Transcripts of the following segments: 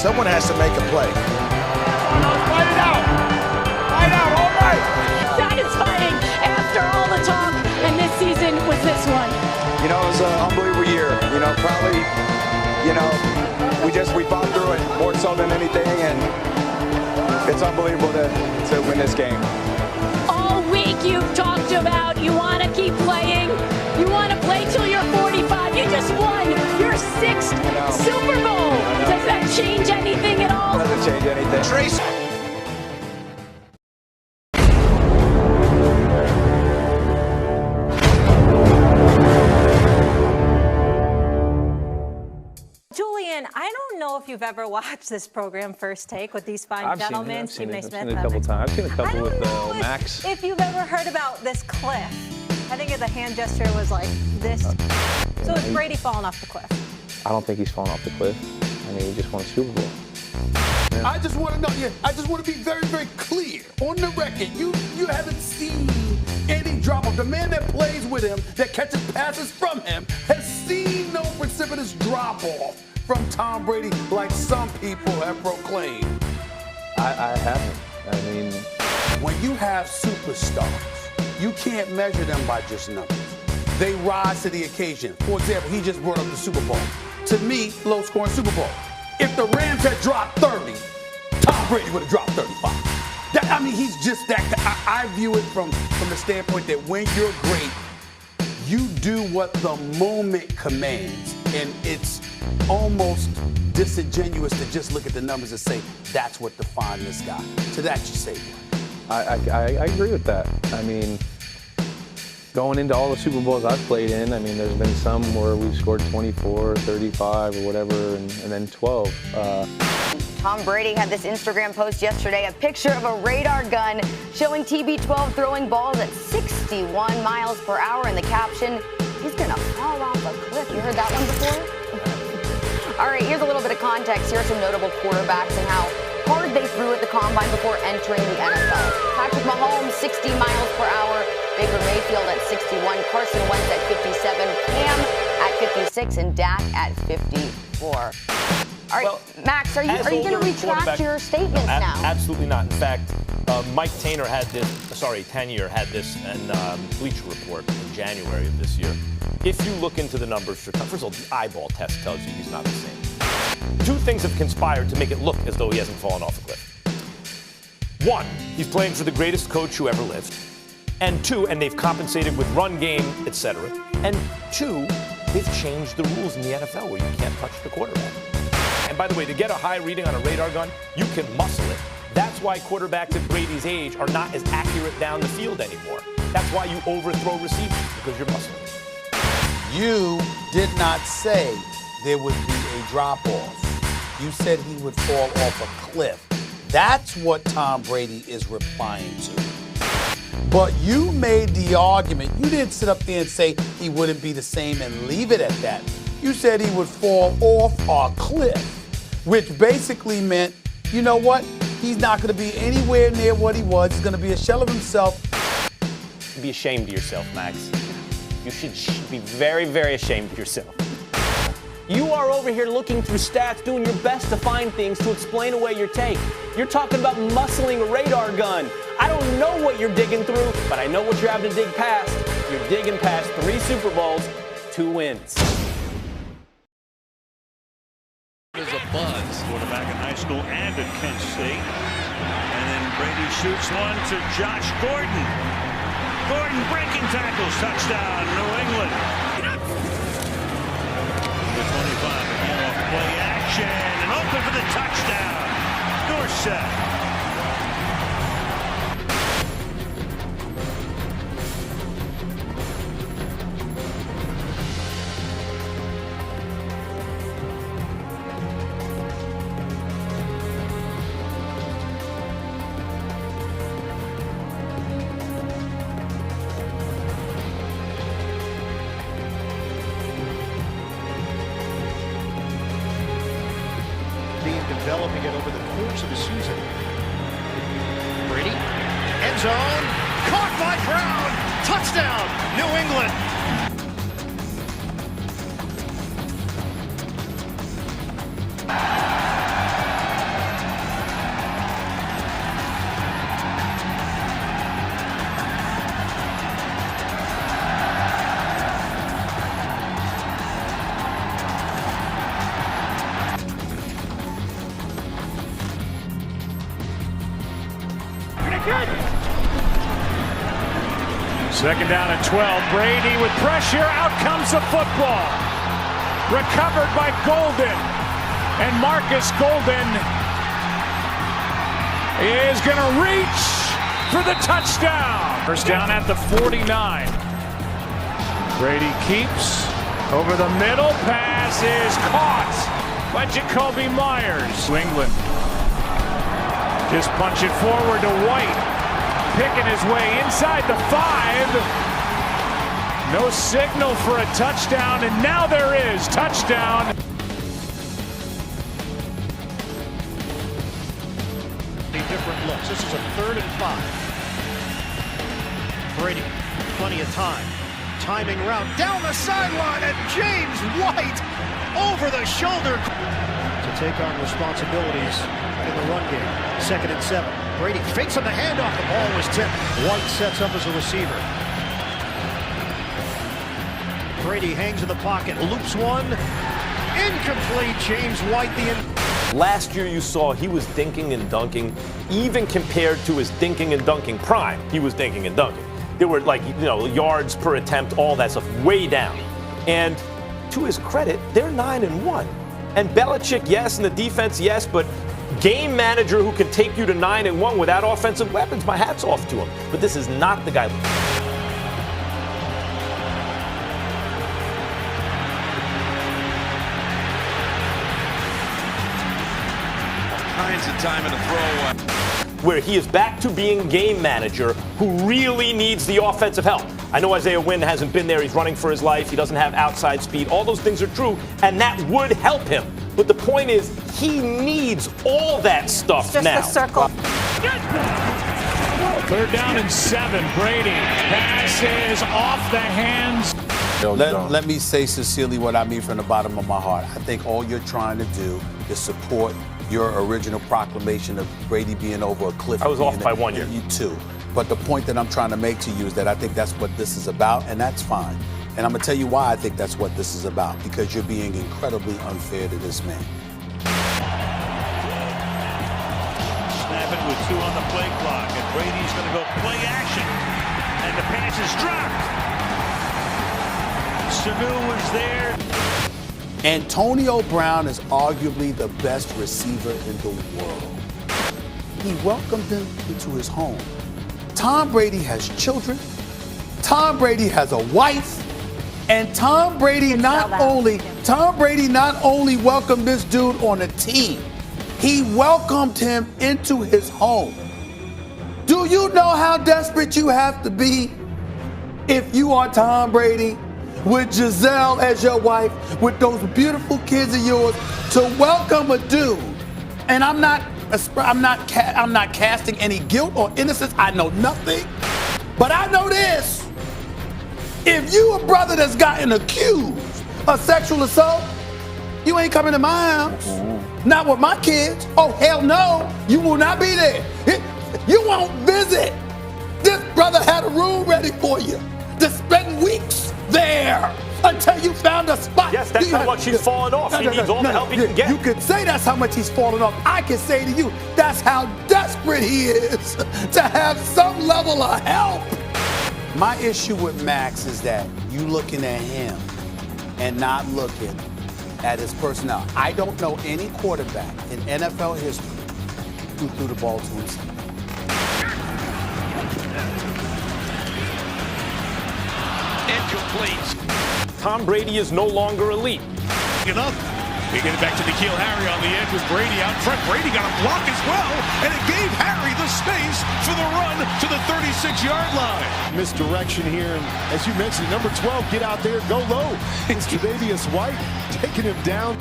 Someone has to make a play. Fight it out. Fight out, all right. Satisfying after all the talk, and this season was this one. You know, it was an unbelievable year. You know, probably, you know, we fought through it more so than anything, and it's unbelievable to win this game. All week you've talked about you want to keep playing. You want to play till you're 45. You just won your 6th Super Bowl. Does that change anything at all? Doesn't change anything. Trace. Julian, I don't know if you've ever watched this program, First Take, with these fine gentlemen. I've seen it a couple times. I've seen a couple with Max. If you've ever heard about this cliff, I think the hand gesture was like this. So is Brady falling off the cliff? I don't think he's falling off the cliff. I mean, he just won a Super Bowl. Yeah. I just want to know. I just want to be very, very clear on the record. You haven't seen any drop off. The man that plays with him, that catches passes from him, has seen no precipitous drop off from Tom Brady, like some people have proclaimed. I haven't. I mean, when you have superstars, you can't measure them by just numbers. They rise to the occasion. For example, he just brought up the Super Bowl. To me, low-scoring Super Bowl. If the Rams had dropped 30, Tom Brady would have dropped 35. I mean, he's just that guy. I view it from the standpoint that when you're great, you do what the moment commands. And it's almost disingenuous to just look at the numbers and say, that's what defined this guy. To that you say what? I agree with that. I mean, going into all the Super Bowls I've played in, I mean, there's been some where we've scored 24, 35, or whatever, and then 12. Tom Brady had this Instagram post yesterday, a picture of a radar gun showing TB12 throwing balls at 61 miles per hour, and the caption, he's gonna fall off a cliff. You heard that one before? All right, here's a little bit of context. Here are some notable quarterbacks and how hard they threw at the combine before entering the NFL. Patrick Mahomes, 60 miles per hour. Baker Mayfield at 61. Carson Wentz at 57. Cam at 56. And Dak at 54. All right, well, Max, are you going to retract your statements now? Absolutely not. In fact, Mike Tanier had this in Bleacher Report in January of this year. If you look into the numbers, first of all, the eyeball test tells you he's not the same. Two things have conspired to make it look as though he hasn't fallen off a cliff. One, he's playing for the greatest coach who ever lived. And two, and they've compensated with run game, etc. And two, they've changed the rules in the NFL where you can't touch the quarterback. And by the way, to get a high reading on a radar gun, you can muscle it. That's why quarterbacks at Brady's age are not as accurate down the field anymore. That's why you overthrow receivers, because you're muscling. You did not say there would be a drop-off. You said he would fall off a cliff. That's what Tom Brady is replying to. But you made the argument. You didn't sit up there and say he wouldn't be the same and leave it at that. You said he would fall off a cliff, which basically meant, you know what? He's not going to be anywhere near what he was. He's going to be a shell of himself. Be ashamed of yourself, Max. You should be very, very ashamed of yourself. You are over here looking through stats, doing your best to find things to explain away your take. You're talking about muscling a radar gun. I don't know what you're digging through, but I know what you're having to dig past. You're digging past 3 Super Bowls, 2 wins. There's a buzz. Quarterback in high school and at Kent State. And then Brady shoots one to Josh Gordon. Gordon breaking tackles, touchdown, New England. The 25 again off play action and open for the touchdown. Dorsett. Developing it over the course of the season. Brady, end zone, caught by Brown, touchdown, New England. Second down and 12. Brady with pressure. Out comes the football. Recovered by Golden. And Marcus Golden is going to reach for the touchdown. First down at the 49. Brady keeps over the middle. Pass is caught by Jacoby Myers. New England just punch it forward to White. Picking his way inside the 5. No signal for a touchdown, and now there is. Touchdown. Different looks. This is a 3rd and 5. Brady, plenty of time. Timing route down the sideline, and James White over the shoulder to take on responsibilities in the run game. 2nd and 7. Brady fakes on the handoff. The ball was tipped. White sets up as a receiver. Brady hangs in the pocket, loops one. Incomplete. James White, Last year you saw he was dinking and dunking, even compared to his dinking and dunking prime. He was dinking and dunking. There were yards per attempt, all that stuff, way down. And to his credit, they're 9-1. And Belichick, yes, and the defense, yes, but game manager who can take you to 9-1 without offensive weapons, my hat's off to him. But this is not the guy. Kinds of time in the throw. Where he is back to being game manager who really needs the offensive help. I know Isaiah Wynn hasn't been there. He's running for his life. He doesn't have outside speed. All those things are true, and that would help him. But the point is, he needs all that stuff just now. Just the circle. 3rd down and 7. Brady. Pass is off the hands. Let me say sincerely what I mean from the bottom of my heart. I think all you're trying to do is support your original proclamation of Brady being over a cliff. I was off by 1 year. You too. But the point that I'm trying to make to you is that I think that's what this is about, and that's fine. And I'm going to tell you why I think that's what this is about, because you're being incredibly unfair to this man. Snap it with 2 on the play clock, and Brady's going to go play action. And the pass is dropped. Sanu was there. Antonio Brown is arguably the best receiver in the world. He welcomed him into his home. Tom Brady has children. Tom Brady has a wife. And Tom Brady not only welcomed this dude on a team, he welcomed him into his home. Do you know how desperate you have to be if you are Tom Brady, with Giselle as your wife, with those beautiful kids of yours, to welcome a dude? And I'm not casting any guilt or innocence. I know nothing, but I know this: if you a brother that's gotten accused of sexual assault, you ain't coming to my house. Not with my kids. Oh hell no, you will not be there. You won't visit. This brother had a room ready for you to spend weeks there until you found a spot. Yes, that's how much he's fallen off. He needs all the help he can get. You could say that's how much he's fallen off. I can say to you, that's how desperate he is to have some level of help. My issue with Max is that you looking at him and not looking at his personnel. I don't know any quarterback in NFL history who threw the ball to himself. Incomplete. Tom Brady is no longer elite. Enough. They get it back to N'Keal Harry on the edge with Brady out front. Brady got a block as well, and it gave Harry the space for the run to the 36-yard line. Misdirection here, and as you mentioned, number 12, get out there, go low. It's Tre'Davious White taking him down.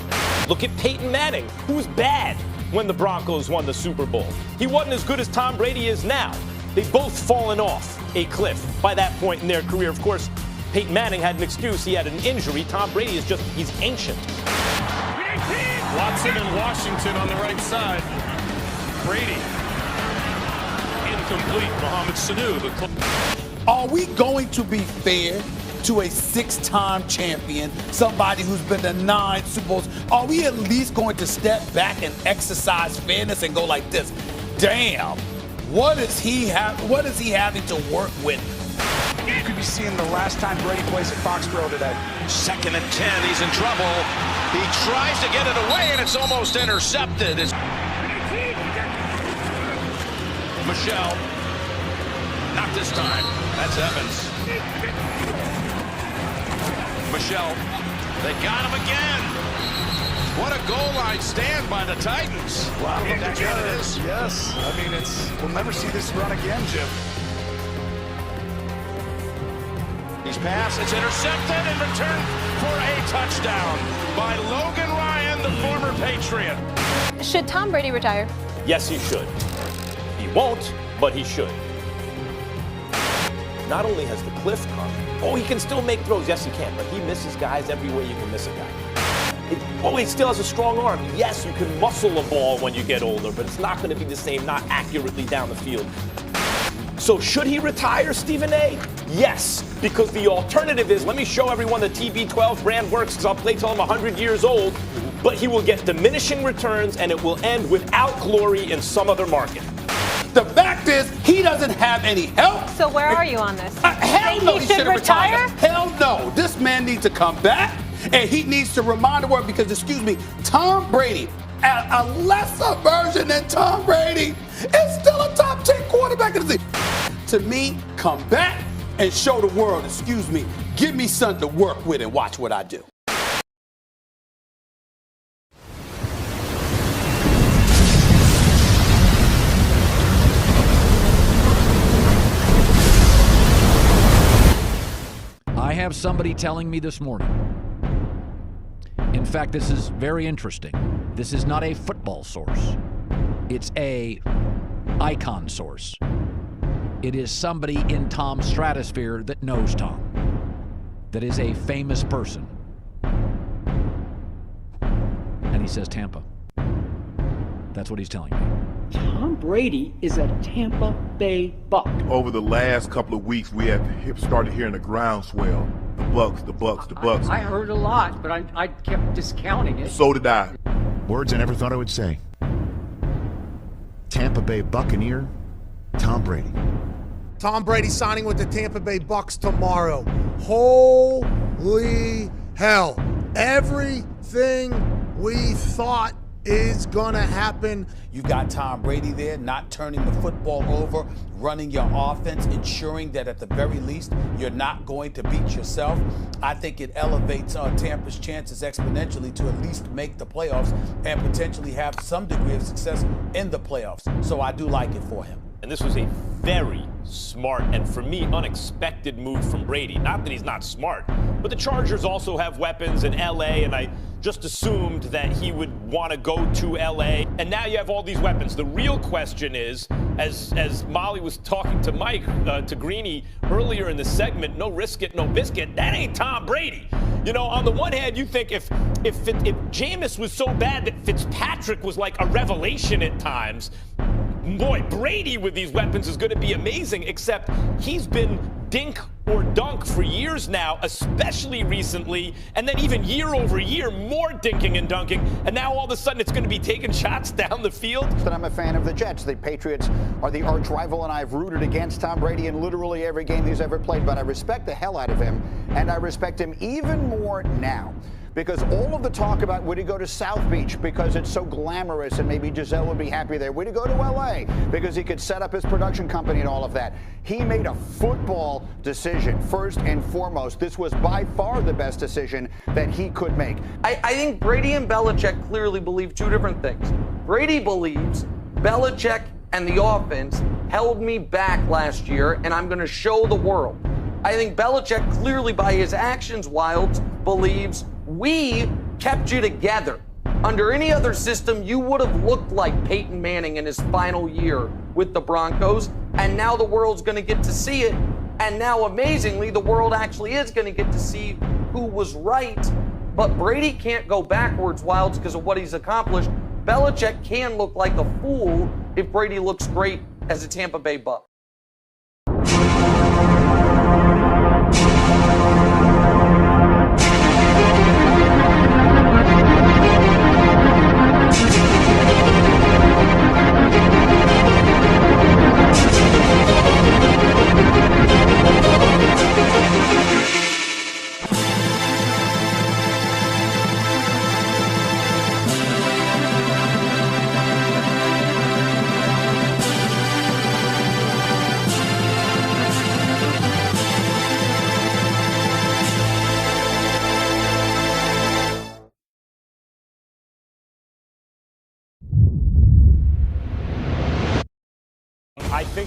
Look at Peyton Manning, who was bad when the Broncos won the Super Bowl. He wasn't as good as Tom Brady is now. They've both fallen off a cliff by that point in their career. Of course, Peyton Manning had an excuse. He had an injury. Tom Brady is he's ancient. Watson and Washington on the right side. Brady. Incomplete. Mohamed Sanu. Are we going to be fair to a 6-time champion, somebody who's been to 9 Super Bowls? Are we at least going to step back and exercise fairness and go like this? Damn, what is he having to work with? You we be seeing the last time Brady plays at Foxborough today? 2nd and 10. He's in trouble. He tries to get it away, and it's almost intercepted. Michelle. Not this time. That's Evans. Michelle. They got him again. What a goal line stand by the Titans. Wow, that's what it is. Yes. I mean, we'll never see this run again, Jim. He's passed. It's intercepted and returned for a touchdown by Logan Ryan, the former Patriot. Should Tom Brady retire? Yes, he should. He won't, but he should. Not only has the cliff come, he can still make throws. Yes, he can, but he misses guys every way you can miss a guy. He still has a strong arm. Yes, you can muscle a ball when you get older, but it's not going to be the same, not accurately down the field. So should he retire, Stephen A? Yes, because the alternative is, let me show everyone the TB12 brand works, because I'll play till I'm 100 years old, but he will get diminishing returns, and it will end without glory in some other market. The fact is, he doesn't have any help. So where are you on this? Hell no, he should retire? Hell no. This man needs to come back, and he needs to remind the world, because, excuse me, Tom Brady, a lesser version than Tom Brady, is still a top 10 quarterback in the league. To me, come back and show the world, excuse me, give me something to work with and watch what I do. I have somebody telling me this morning. In fact, this is very interesting. This is not a football source. It's a icon source. It is somebody in Tom's stratosphere that knows Tom, that is a famous person. And he says Tampa. That's what he's telling me. Tom Brady is a Tampa Bay Buck. Over the last couple of weeks, we have started hearing the groundswell. The Bucks. I heard a lot, but I kept discounting it. So did I. Words I never thought I would say. Tampa Bay Buccaneer, Tom Brady. Tom Brady signing with the Tampa Bay Bucks tomorrow. Holy hell. Everything we thought is gonna happen. You've got Tom Brady there, not turning the football over, running your offense, ensuring that at the very least you're not going to beat yourself. I think it elevates Tampa's chances exponentially to at least make the playoffs and potentially have some degree of success in the playoffs. So I do like it for him. And this was a very smart and, for me, unexpected move from Brady. Not that he's not smart, but the Chargers also have weapons in L.A., and I just assumed that he would want to go to L.A., and now you have all these weapons. The real question is, as Molly was talking to Mike, to Greeny earlier in the segment, no risk it, no biscuit, that ain't Tom Brady. You know, on the one hand, you think if Jameis was so bad that Fitzpatrick was like a revelation at times, boy, Brady with these weapons is going to be amazing, except he's been dink or dunk for years now, especially recently, and then even year over year, more dinking and dunking, and now all of a sudden it's going to be taking shots down the field. But I'm a fan of the Jets. The Patriots are the arch rival, and I've rooted against Tom Brady in literally every game he's ever played, but I respect the hell out of him, and I respect him even more now. Because all of the talk about would he go to South Beach because it's so glamorous and maybe Giselle would be happy there. Would he go to L.A. because he could set up his production company and all of that. He made a football decision first and foremost. This was by far the best decision that he could make. I think Brady and Belichick clearly believe two different things. Brady believes Belichick and the offense held me back last year, and I'm going to show the world. I think Belichick clearly, by his actions, Wilds, believes we kept you together. Under any other system, you would have looked like Peyton Manning in his final year with the Broncos, and now the world's going to get to see it. And now, amazingly, the world actually is going to get to see who was right. But Brady can't go backwards, Wilds, because of what he's accomplished. Belichick can look like a fool if Brady looks great as a Tampa Bay Buck.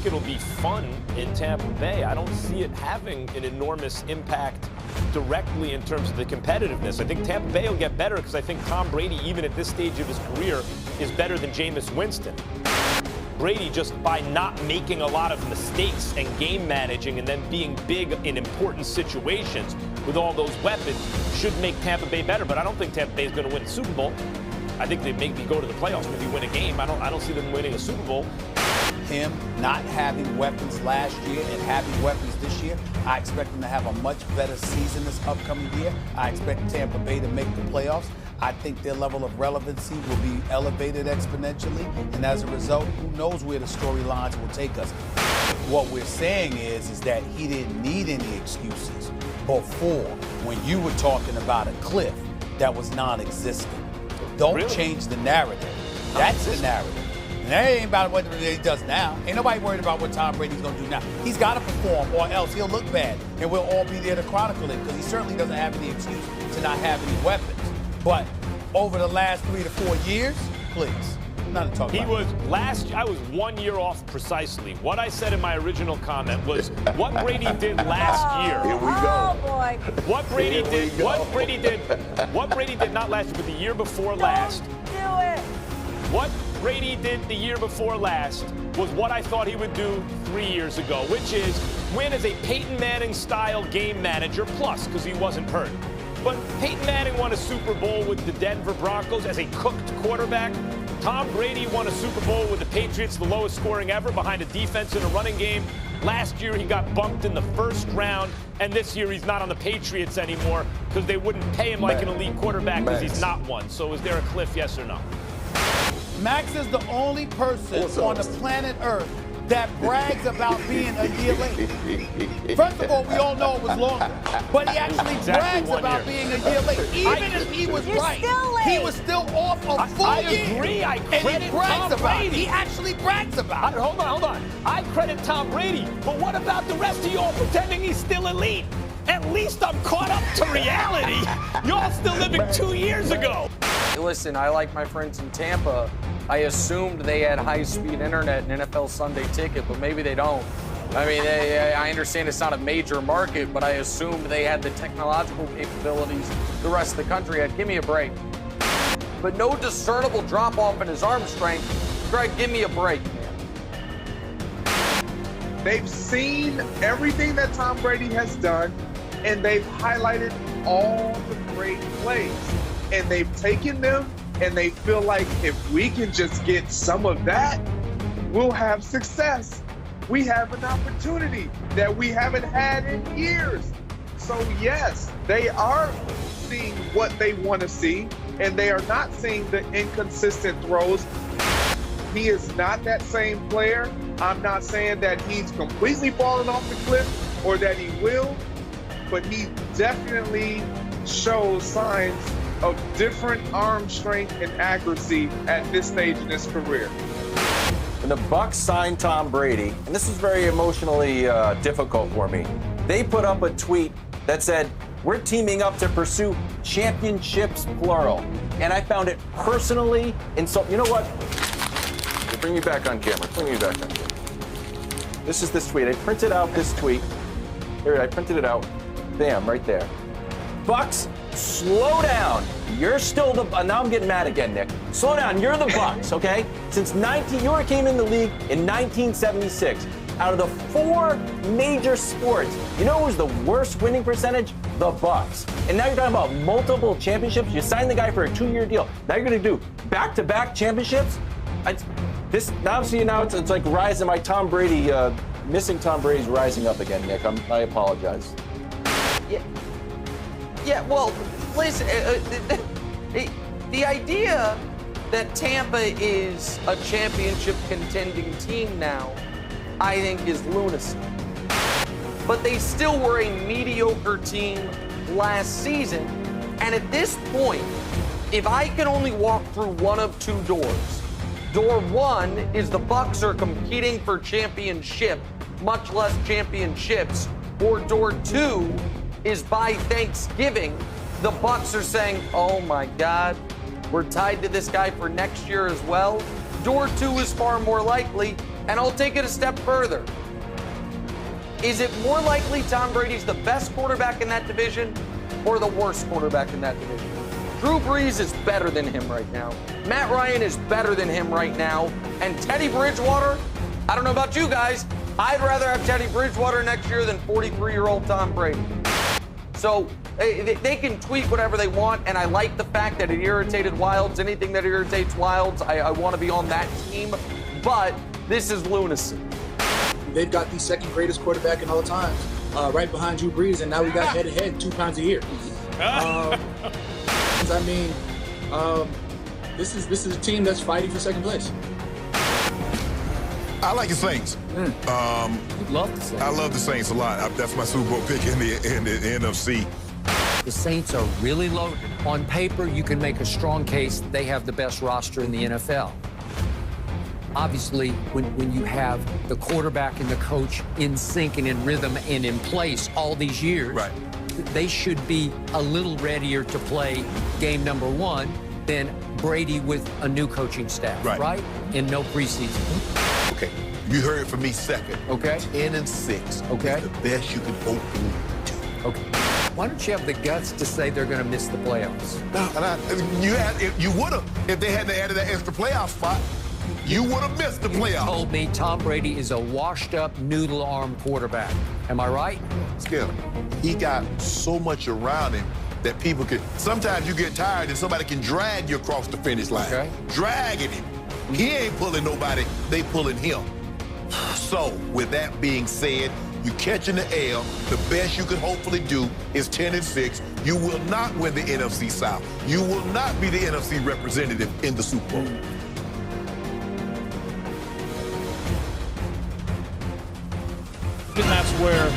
think it'll be fun in Tampa Bay. I don't see it having an enormous impact directly in terms of the competitiveness. I think Tampa Bay will get better because I think Tom Brady, even at this stage of his career, is better than Jameis Winston. Brady, just by not making a lot of mistakes and game managing and then being big in important situations with all those weapons, should make Tampa Bay better. But I don't think Tampa Bay is going to win the Super Bowl. I think they maybe go to the playoffs, maybe win a game. I don't see them winning a Super Bowl. Him not having weapons last year and having weapons this year, I expect him to have a much better season this upcoming year. I expect Tampa Bay to make the playoffs. I think their level of relevancy will be elevated exponentially, and as a result, who knows where the storylines will take us. What we're saying is that he didn't need any excuses before when you were talking about a cliff that was non-existent. Don't change the narrative. That's the narrative. And that ain't about what he does now. Ain't nobody worried about what Tom Brady's going to do now. He's got to perform or else he'll look bad, and we'll all be there to chronicle it because he certainly doesn't have any excuse to not have any weapons. But over the last 3 to 4 years, please, nothing to talk about. I was 1 year off precisely. What I said in my original comment was what Brady did last year. Here we go. Oh, boy. What Brady did not last year, but the year before last. Do it. What Brady did the year before last was what I thought he would do 3 years ago, which is win as a Peyton Manning-style game manager, plus, because he wasn't hurt. But Peyton Manning won a Super Bowl with the Denver Broncos as a cooked quarterback. Tom Brady won a Super Bowl with the Patriots, the lowest scoring ever, behind a defense and a running game. Last year, he got bumped in the first round, and this year he's not on the Patriots anymore because they wouldn't pay him like an elite quarterback because he's not one. So is there a cliff, yes or no? Max is the only person on the planet Earth that brags about being a year late. First of all, we all know it was longer, but he actually brags about being a year late. Even if he was right, he was still off a full year. I agree. I and credit he brags Tom about Brady. it. He actually brags about it. Hold on. I credit Tom Brady, but what about the rest of y'all pretending he's still elite? At least I'm caught up to reality. Y'all still living 2 years ago. Listen, I like my friends in Tampa. I assumed they had high-speed internet and NFL Sunday Ticket, but maybe they don't. I mean, I understand it's not a major market, but I assumed they had the technological capabilities the rest of the country had. Give me a break. But no discernible drop-off in his arm strength. Greg, give me a break, man. They've seen everything that Tom Brady has done, and they've highlighted all the great plays. And they've taken them, and they feel like if we can just get some of that, we'll have success. We have an opportunity that we haven't had in years. So yes, they are seeing what they want to see, and they are not seeing the inconsistent throws. He is not that same player. I'm not saying that he's completely fallen off the cliff or that he will, but he definitely shows signs of different arm strength and accuracy at this stage in his career. When the Bucs signed Tom Brady, and this was very emotionally difficult for me, they put up a tweet that said, "We're teaming up to pursue championships, plural." And I found it personally insulting. You know what? Bring me back on camera. Bring me back on camera. This is this tweet. I printed out this tweet. Here, I printed it out. Bam, right there. Bucs, slow down. You're still the. Now I'm getting mad again, Nick. Slow down. You're the Bucs, okay? Since you came in the league in 1976. Out of the 4 major sports, you know who was the worst winning percentage? The Bucs. And now you're talking about multiple championships. You signed the guy for a 2-year deal. Now you're going to do back-to-back championships. It's like rising. My Tom Brady, missing Tom Brady's rising up again, Nick. I apologize. Yeah, well, listen, the idea that Tampa is a championship contending team now, I think, is lunacy. But they still were a mediocre team last season. And at this point, if I can only walk through one of 2 doors, door 1 is the Bucs are competing for championship, much less championships, or door 2 is by Thanksgiving, the Bucs are saying, oh my God, we're tied to this guy for next year as well. Door 2 is far more likely. And I'll take it a step further. Is it more likely Tom Brady's the best quarterback in that division or the worst quarterback in that division? Drew Brees is better than him right now. Matt Ryan is better than him right now. And Teddy Bridgewater, I don't know about you guys, I'd rather have Teddy Bridgewater next year than 43-year-old Tom Brady. So they can tweet whatever they want, and I like the fact that it irritated Wilds. Anything that irritates Wilds, I want to be on that team. But this is lunacy. They've got the second greatest quarterback in all times, right behind Drew Brees, and now we got head-to-head 2 times a year. I mean, this is a team that's fighting for second place. I like the Saints. Love the Saints. I love the Saints a lot. That's my Super Bowl pick in the NFC. The Saints are really loaded. On paper, you can make a strong case they have the best roster in the NFL. Obviously, when you have the quarterback and the coach in sync and in rhythm and in place all these years, they should be a little readier to play game number 1 than Brady with a new coaching staff, right? And no preseason. Okay, you heard it from me second. Okay. 10-6. Okay. Is the best you can hopefully do. Okay. Why don't you have the guts to say they're going to miss the playoffs? You would have if they hadn't added that extra playoff spot. You would have missed the playoffs. You told me Tom Brady is a washed-up, noodle-arm quarterback. Am I right? Skip, he got so much around him that people could. Sometimes you get tired and somebody can drag you across the finish line. Okay. Dragging him. He ain't pulling nobody. They pulling him. So, with that being said, you catching the L. The best you could hopefully do is 10-6. You will not win the NFC South. You will not be the NFC representative in the Super Bowl. And that's where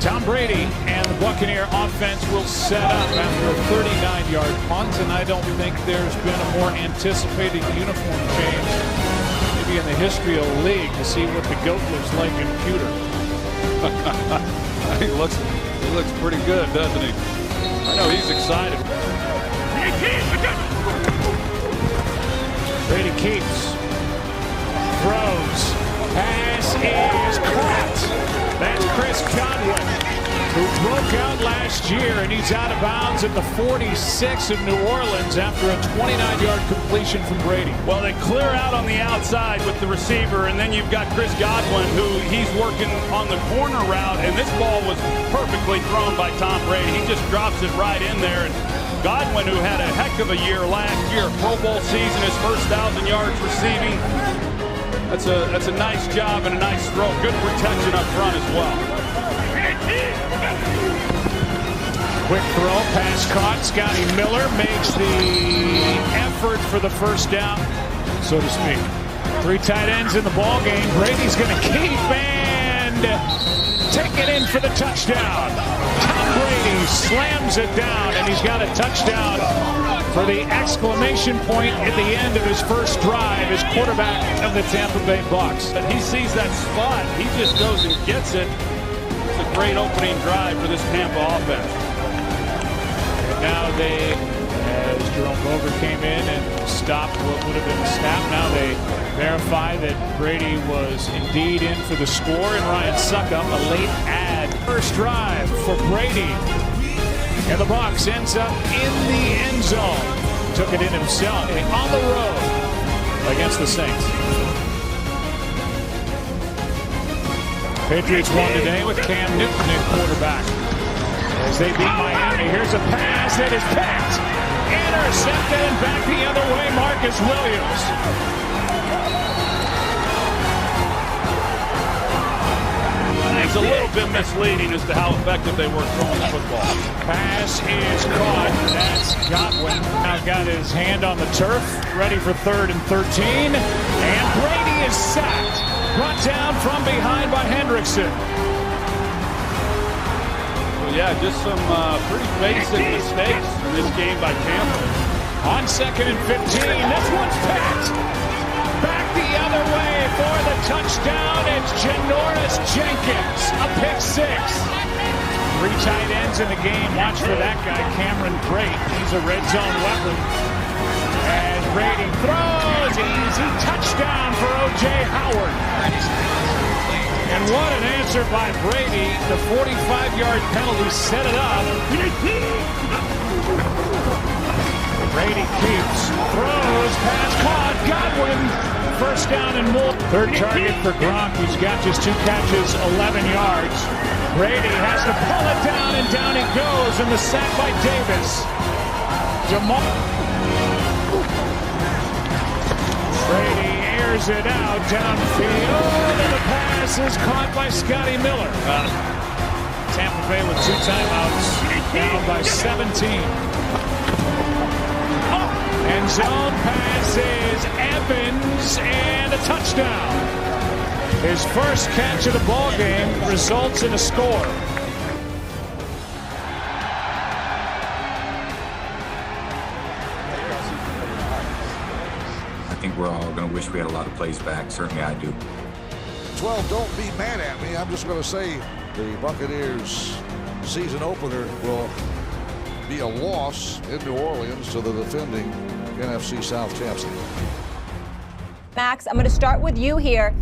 Tom Brady and the Buccaneer offense will set up after a 39-yard punt, and I don't think there's been a more anticipated uniform change maybe in the history of the league to see what the GOAT looks like in pewter. He looks pretty good, doesn't he? I know he's excited. Brady keeps, throws, pass is caught. That's Chris Godwin, who broke out last year, and he's out of bounds at the 46 of New Orleans after a 29-yard completion from Brady. Well, they clear out on the outside with the receiver, and then you've got Chris Godwin, who he's working on the corner route, and this ball was perfectly thrown by Tom Brady. He just drops it right in there, and Godwin, who had a heck of a year last year, Pro Bowl season, his first 1,000 yards receiving. That's a nice job and a nice throw. Good protection up front as well. Quick throw, pass caught. Scotty Miller makes the effort for the first down, so to speak. 3 tight ends in the ball game. Brady's going to keep and take it in for the touchdown. Tom Brady slams it down, and he's got a touchdown for the exclamation point at the end of his first drive as quarterback of the Tampa Bay Bucs. But he sees that spot. He just goes and gets it. It's a great opening drive for this Tampa offense. And now as Jerome Boger came in and stopped what would have been a snap, now they verify that Brady was indeed in for the score, and Ryan Succop, a late add. First drive for Brady. And the Bucs ends up in the end zone. Took it in himself on the road against the Saints. Patriots won today with Cam Newton at quarterback. As they beat Miami, here's a pass that is picked. Intercepted and back the other way, Marcus Williams. It's a little bit misleading as to how effective they were throwing the football. Pass is caught. That's Godwin. Now got his hand on the turf, ready for 3rd and 13. And Brady is sacked. Brought down from behind by Hendrickson. Well, yeah, just some pretty basic mistakes in this game by Tampa. On 2nd and 15, this one's picked. Back the other way for the touchdown. It's Janoris Jenkins, a pick 6. 3 tight ends in the game. Watch for that guy, Cameron Brate. He's a red zone weapon. And Brady throws. Easy touchdown for O.J. Howard. And what an answer by Brady. The 45-yard penalty set it up. Brady keeps, throws, pass caught, Godwin, first down and more. Third target for Gronk, who's got just 2 catches, 11 yards. Brady has to pull it down, and down he goes, and the sack by Davis. Brady airs it out downfield, and the pass is caught by Scotty Miller. Tampa Bay with 2 timeouts, down by 17. End zone pass is Evans, and a touchdown. His first catch of the ball game results in a score. I think we're all going to wish we had a lot of plays back. Certainly I do. 12, don't be mad at me. I'm just going to say the Buccaneers season opener will be a loss in New Orleans to the defending NFC South champs. Max, I'm going to start with you here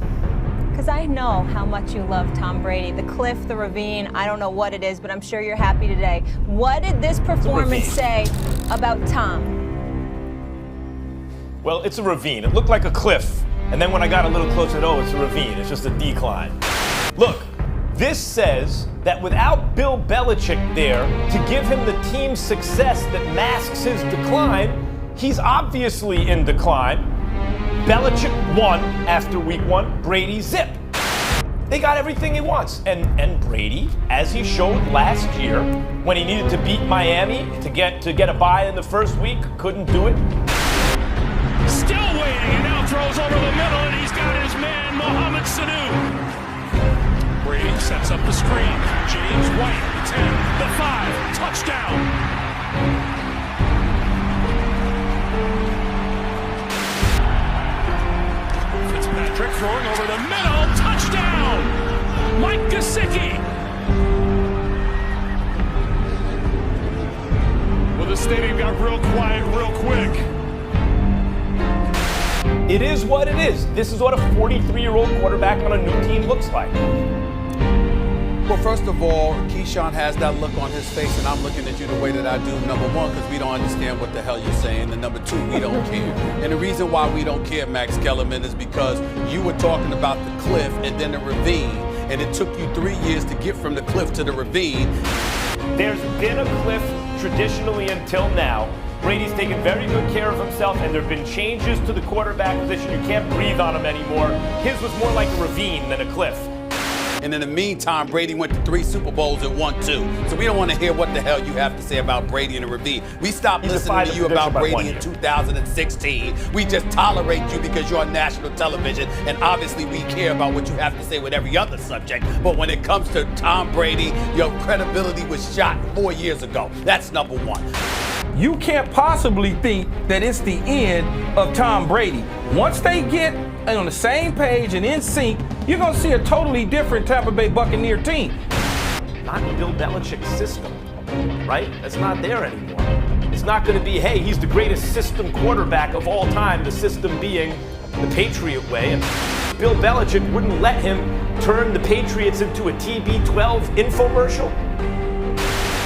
because I know how much you love Tom Brady. The cliff, the ravine, I don't know what it is, but I'm sure you're happy today. What did this performance say about Tom? Well, it's a ravine. It looked like a cliff. And then when I got a little closer, it's a ravine. It's just a decline. Look, this says that without Bill Belichick there to give him the team's success that masks his decline, he's obviously in decline. Belichick won after week 1. Brady zip. They got everything he wants. And Brady, as he showed last year, when he needed to beat Miami to get a bye in the first week, couldn't do it. Still waiting, and now throws over the middle, and he's got his man, Mohamed Sanu. Brady sets up the screen. James White, the 10, the 5, touchdown. Fitzpatrick throwing over the middle, touchdown. Mike Gesicki. Well, the stadium got real quiet real quick. It is what it is. This is what a 43-year-old quarterback on a new team looks like. Well, first of all, Keyshawn has that look on his face, and I'm looking at you the way that I do. Number 1, because we don't understand what the hell you're saying. And number 2, we don't care. And the reason why we don't care, Max Kellerman, is because you were talking about the cliff and then the ravine, and it took you 3 years to get from the cliff to the ravine. There's been a cliff traditionally until now. Brady's taken very good care of himself, and there have been changes to the quarterback position. You can't breathe on him anymore. His was more like a ravine than a cliff. And in the meantime, Brady went to 3 Super Bowls and won 2. So we don't want to hear what the hell you have to say about Brady and the ravine. We stopped listening to you about Brady in 2016. We just tolerate you because you're on national television, and obviously we care about what you have to say with every other subject. But when it comes to Tom Brady, your credibility was shot 4 years ago. That's number 1. You can't possibly think that it's the end of Tom Brady. Once they get on the same page and in sync, you're going to see a totally different Tampa Bay Buccaneer team. Not Bill Belichick's system, right? That's not there anymore. It's not going to be, hey, he's the greatest system quarterback of all time, the system being the Patriot way. And Bill Belichick wouldn't let him turn the Patriots into a TB12 infomercial.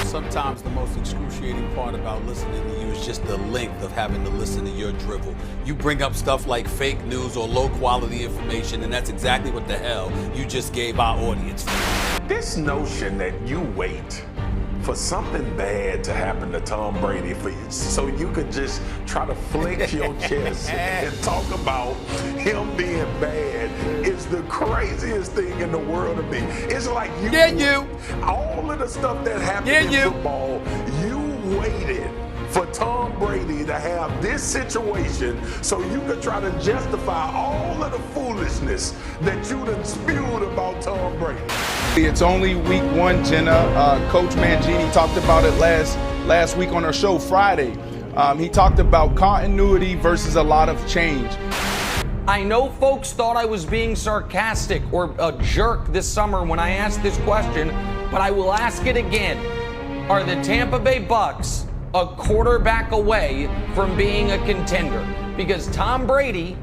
Sometimes the most excruciating part about listening to you is just the length of having to listen to your drivel. You bring up stuff like fake news or low quality information, and that's exactly what the hell you just gave our audience. This notion that you wait for something bad to happen to Tom Brady so you could just try to flex your chest and talk about him being bad is the craziest thing in the world to me. It's like all of the stuff that happened in football, you waited for Tom Brady to have this situation so you could try to justify all of the foolishness that you done spewed about Tom Brady. It's only week 1, Jenna. Coach Mangini talked about it last week on our show Friday. He talked about continuity versus a lot of change. I know folks thought I was being sarcastic or a jerk this summer when I asked this question, but I will ask it again. Are the Tampa Bay Bucks a quarterback away from being a contender. Because Tom Brady,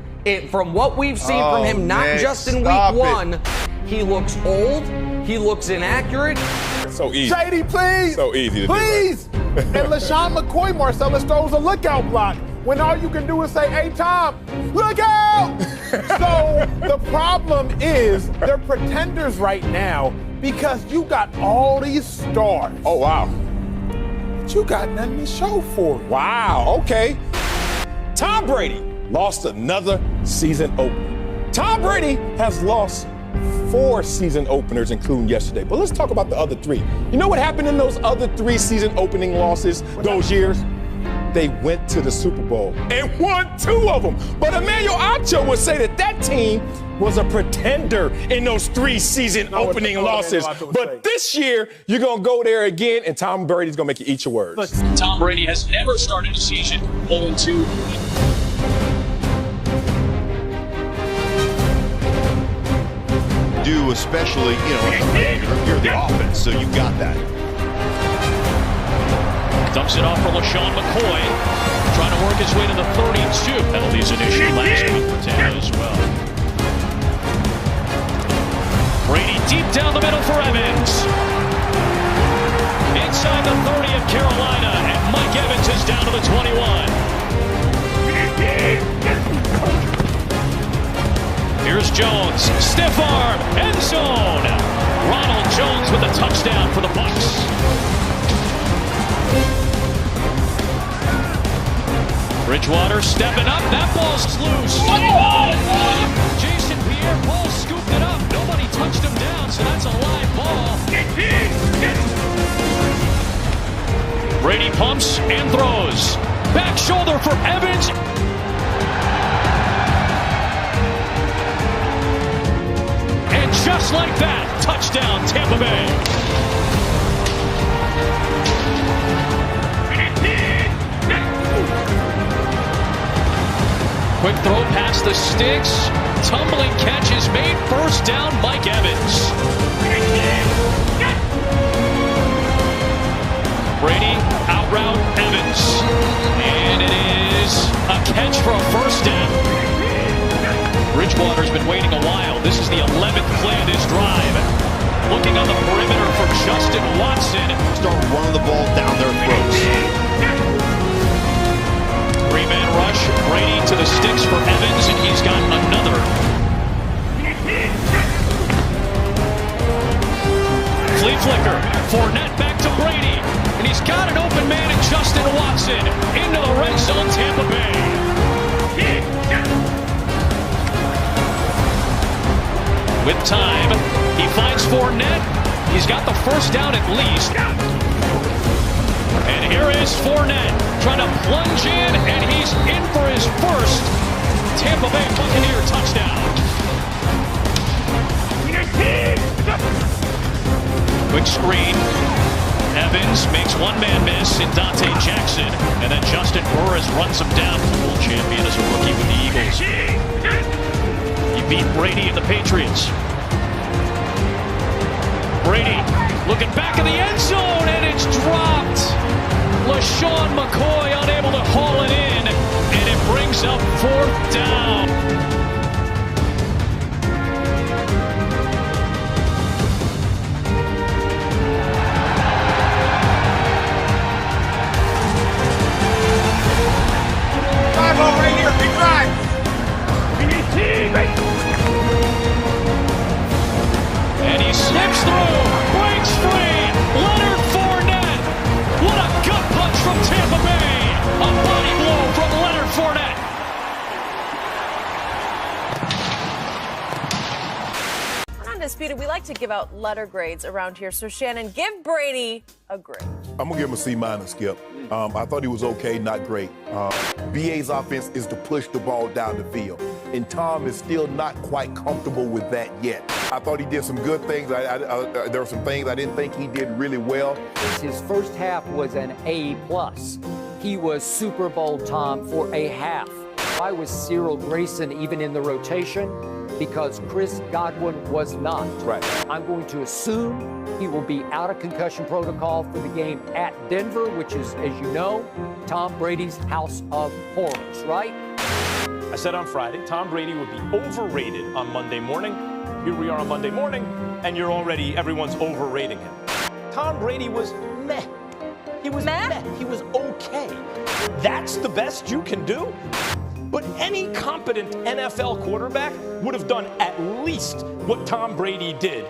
from what we've seen from him, not just in week one, he looks old, he looks inaccurate. So easy. JD, please. So easy to please. do. And LaShawn McCoy, Marcellus throws a lookout block when all you can do is say, hey, Tom, look out! So the problem is they're pretenders right now because you got all these stars. Oh, wow. But you got nothing to show for it. Wow, okay. Tom Brady lost another season opener. Tom Brady has lost 4 season openers, including yesterday. But let's talk about the other 3. You know what happened in those other 3 season opening losses those years? They went to the Super Bowl and won 2 of them. But Emmanuel Acho would say that team was a pretender in those 3 season opening losses. But this year, you're going to go there again, and Tom Brady's going to make you eat your words. Tom Brady has never started a season 0-2. Do especially, you're the offense, so you got that. Dumps it off for LaShawn McCoy, trying to work his way to the 32. Penalties an issue last week for Tampa as well. Brady deep down the middle for Evans. Inside the 30 of Carolina, and Mike Evans is down to the 21. Here's Jones, stiff arm, end zone. Ronald Jones with a touchdown for the Bucs. Bridgewater stepping up, that ball's loose. Jason Pierre-Paul scooped it up. Nobody touched him down, so that's a live ball. Brady pumps and throws. Back shoulder for Evans. And just like that, touchdown Tampa Bay. Quick throw past the sticks. Tumbling catch is made. First down, Mike Evans. Brady out route Evans. And it is a catch for a first down. Bridgewater's been waiting a while. This is the 11th play of this drive. Looking on the perimeter for Justin Watson. Start running the ball down their throats. 3-man rush. Brady to the sticks for Evans, and he's got another. Flea flicker. Fournette back to Brady. And he's got an open man in Justin Watson. Into the red zone, Tampa Bay. With time, he finds Fournette. He's got the first down at least. And here is Fournette trying to plunge in, and he's in for his first Tampa Bay Buccaneer touchdown. Quick screen. Evans makes one-man miss in Dante Jackson, and then Justin Burris runs him down. World champion as a rookie with the Eagles. He beat Brady and the Patriots. Brady looking back in the end zone, and it's dropped. LaShawn McCoy unable to haul it in, and it brings up 4th down. Right here, big drive. And he slips through, breaks free. Leonard Fournette. What a gut punch from Tampa Bay. A body blow from Leonard Fournette. Undisputed, we like to give out letter grades around here. So Shannon, give Brady a grade. I'm gonna give him a C-, Skip. I thought he was okay, not great. BA's offense is to push the ball down the field, and Tom is still not quite comfortable with that yet. I thought he did some good things. There were some things I didn't think he did really well. His first half was an A+. He was Super Bowl Tom for a half. Why was Cyril Grayson even in the rotation? because Chris Godwin was not. Right. I'm going to assume he will be out of concussion protocol for the game at Denver, which is, as you know, Tom Brady's house of horrors, right? I said on Friday, Tom Brady would be overrated on Monday morning. Here we are on Monday morning, and everyone's overrating him. Tom Brady was meh. He was meh. He was okay. That's the best you can do? But any competent NFL quarterback would have done at least what Tom Brady did.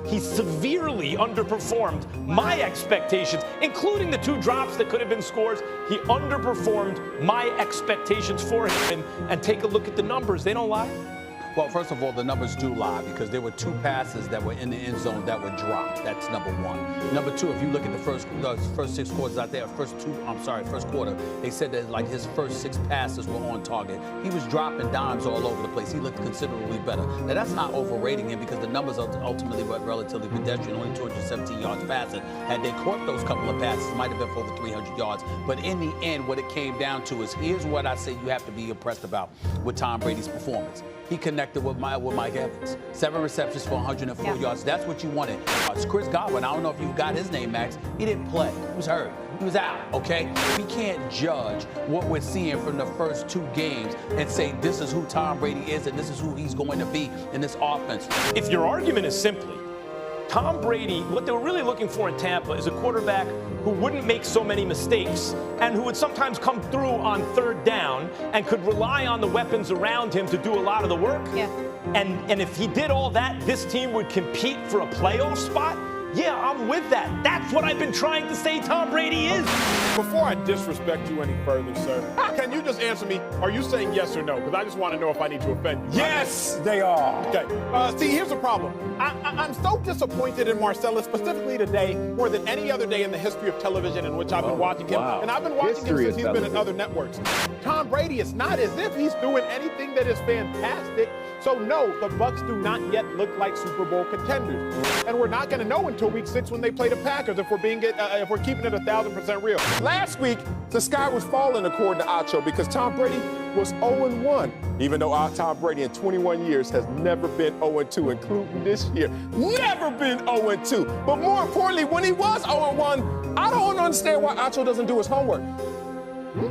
He severely underperformed my expectations, including the 2 drops that could have been scores. He underperformed my expectations for him. And take a look at the numbers. They don't lie. Well, first of all, the numbers do lie because there were 2 passes that were in the end zone that were dropped. That's number 1. Number 2, if you look at the first 6 quarters out there, first quarter, they said that like his first 6 passes were on target. He was dropping dimes all over the place. He looked considerably better. Now, that's not overrating him because the numbers ultimately were relatively pedestrian, only 217 yards passing. Had they caught those couple of passes, it might have been for over 300 yards. But in the end, what it came down to is here's what I say you have to be impressed about with Tom Brady's performance. He connected with Mike Evans. 7 receptions for 104 yards. That's what you wanted. It's Chris Godwin. I don't know if you got his name, Max. He didn't play. He was hurt. He was out, okay? We can't judge what we're seeing from the first 2 games and say this is who Tom Brady is and this is who he's going to be in this offense. If your argument is simply Tom Brady, what they were really looking for in Tampa is a quarterback who wouldn't make so many mistakes and who would sometimes come through on 3rd down and could rely on the weapons around him to do a lot of the work. Yeah. And if he did all that, this team would compete for a playoff spot. Yeah, I'm with that. That's what I've been trying to say Tom Brady is. Before I disrespect you any further, sir, can you just answer me? Are you saying yes or no? Because I just want to know if I need to offend you. Yes, they are. Okay. See, here's the problem. I'm so disappointed in Marcellus, specifically today, more than any other day in the history of television in which I've been watching him. Wow. And I've been watching him since he's been at other networks. Tom Brady, it's not as if he's doing anything that is fantastic. So, no, the Bucs do not yet look like Super Bowl contenders. And we're not going to know until Week 6 when they play the Packers if we're keeping it 1,000% real. Last week, the sky was falling according to Acho because Tom Brady was 0-1, even though our Tom Brady in 21 years has never been 0-2, including this year. Never been 0-2. But more importantly, when he was 0-1, I don't understand why Acho doesn't do his homework.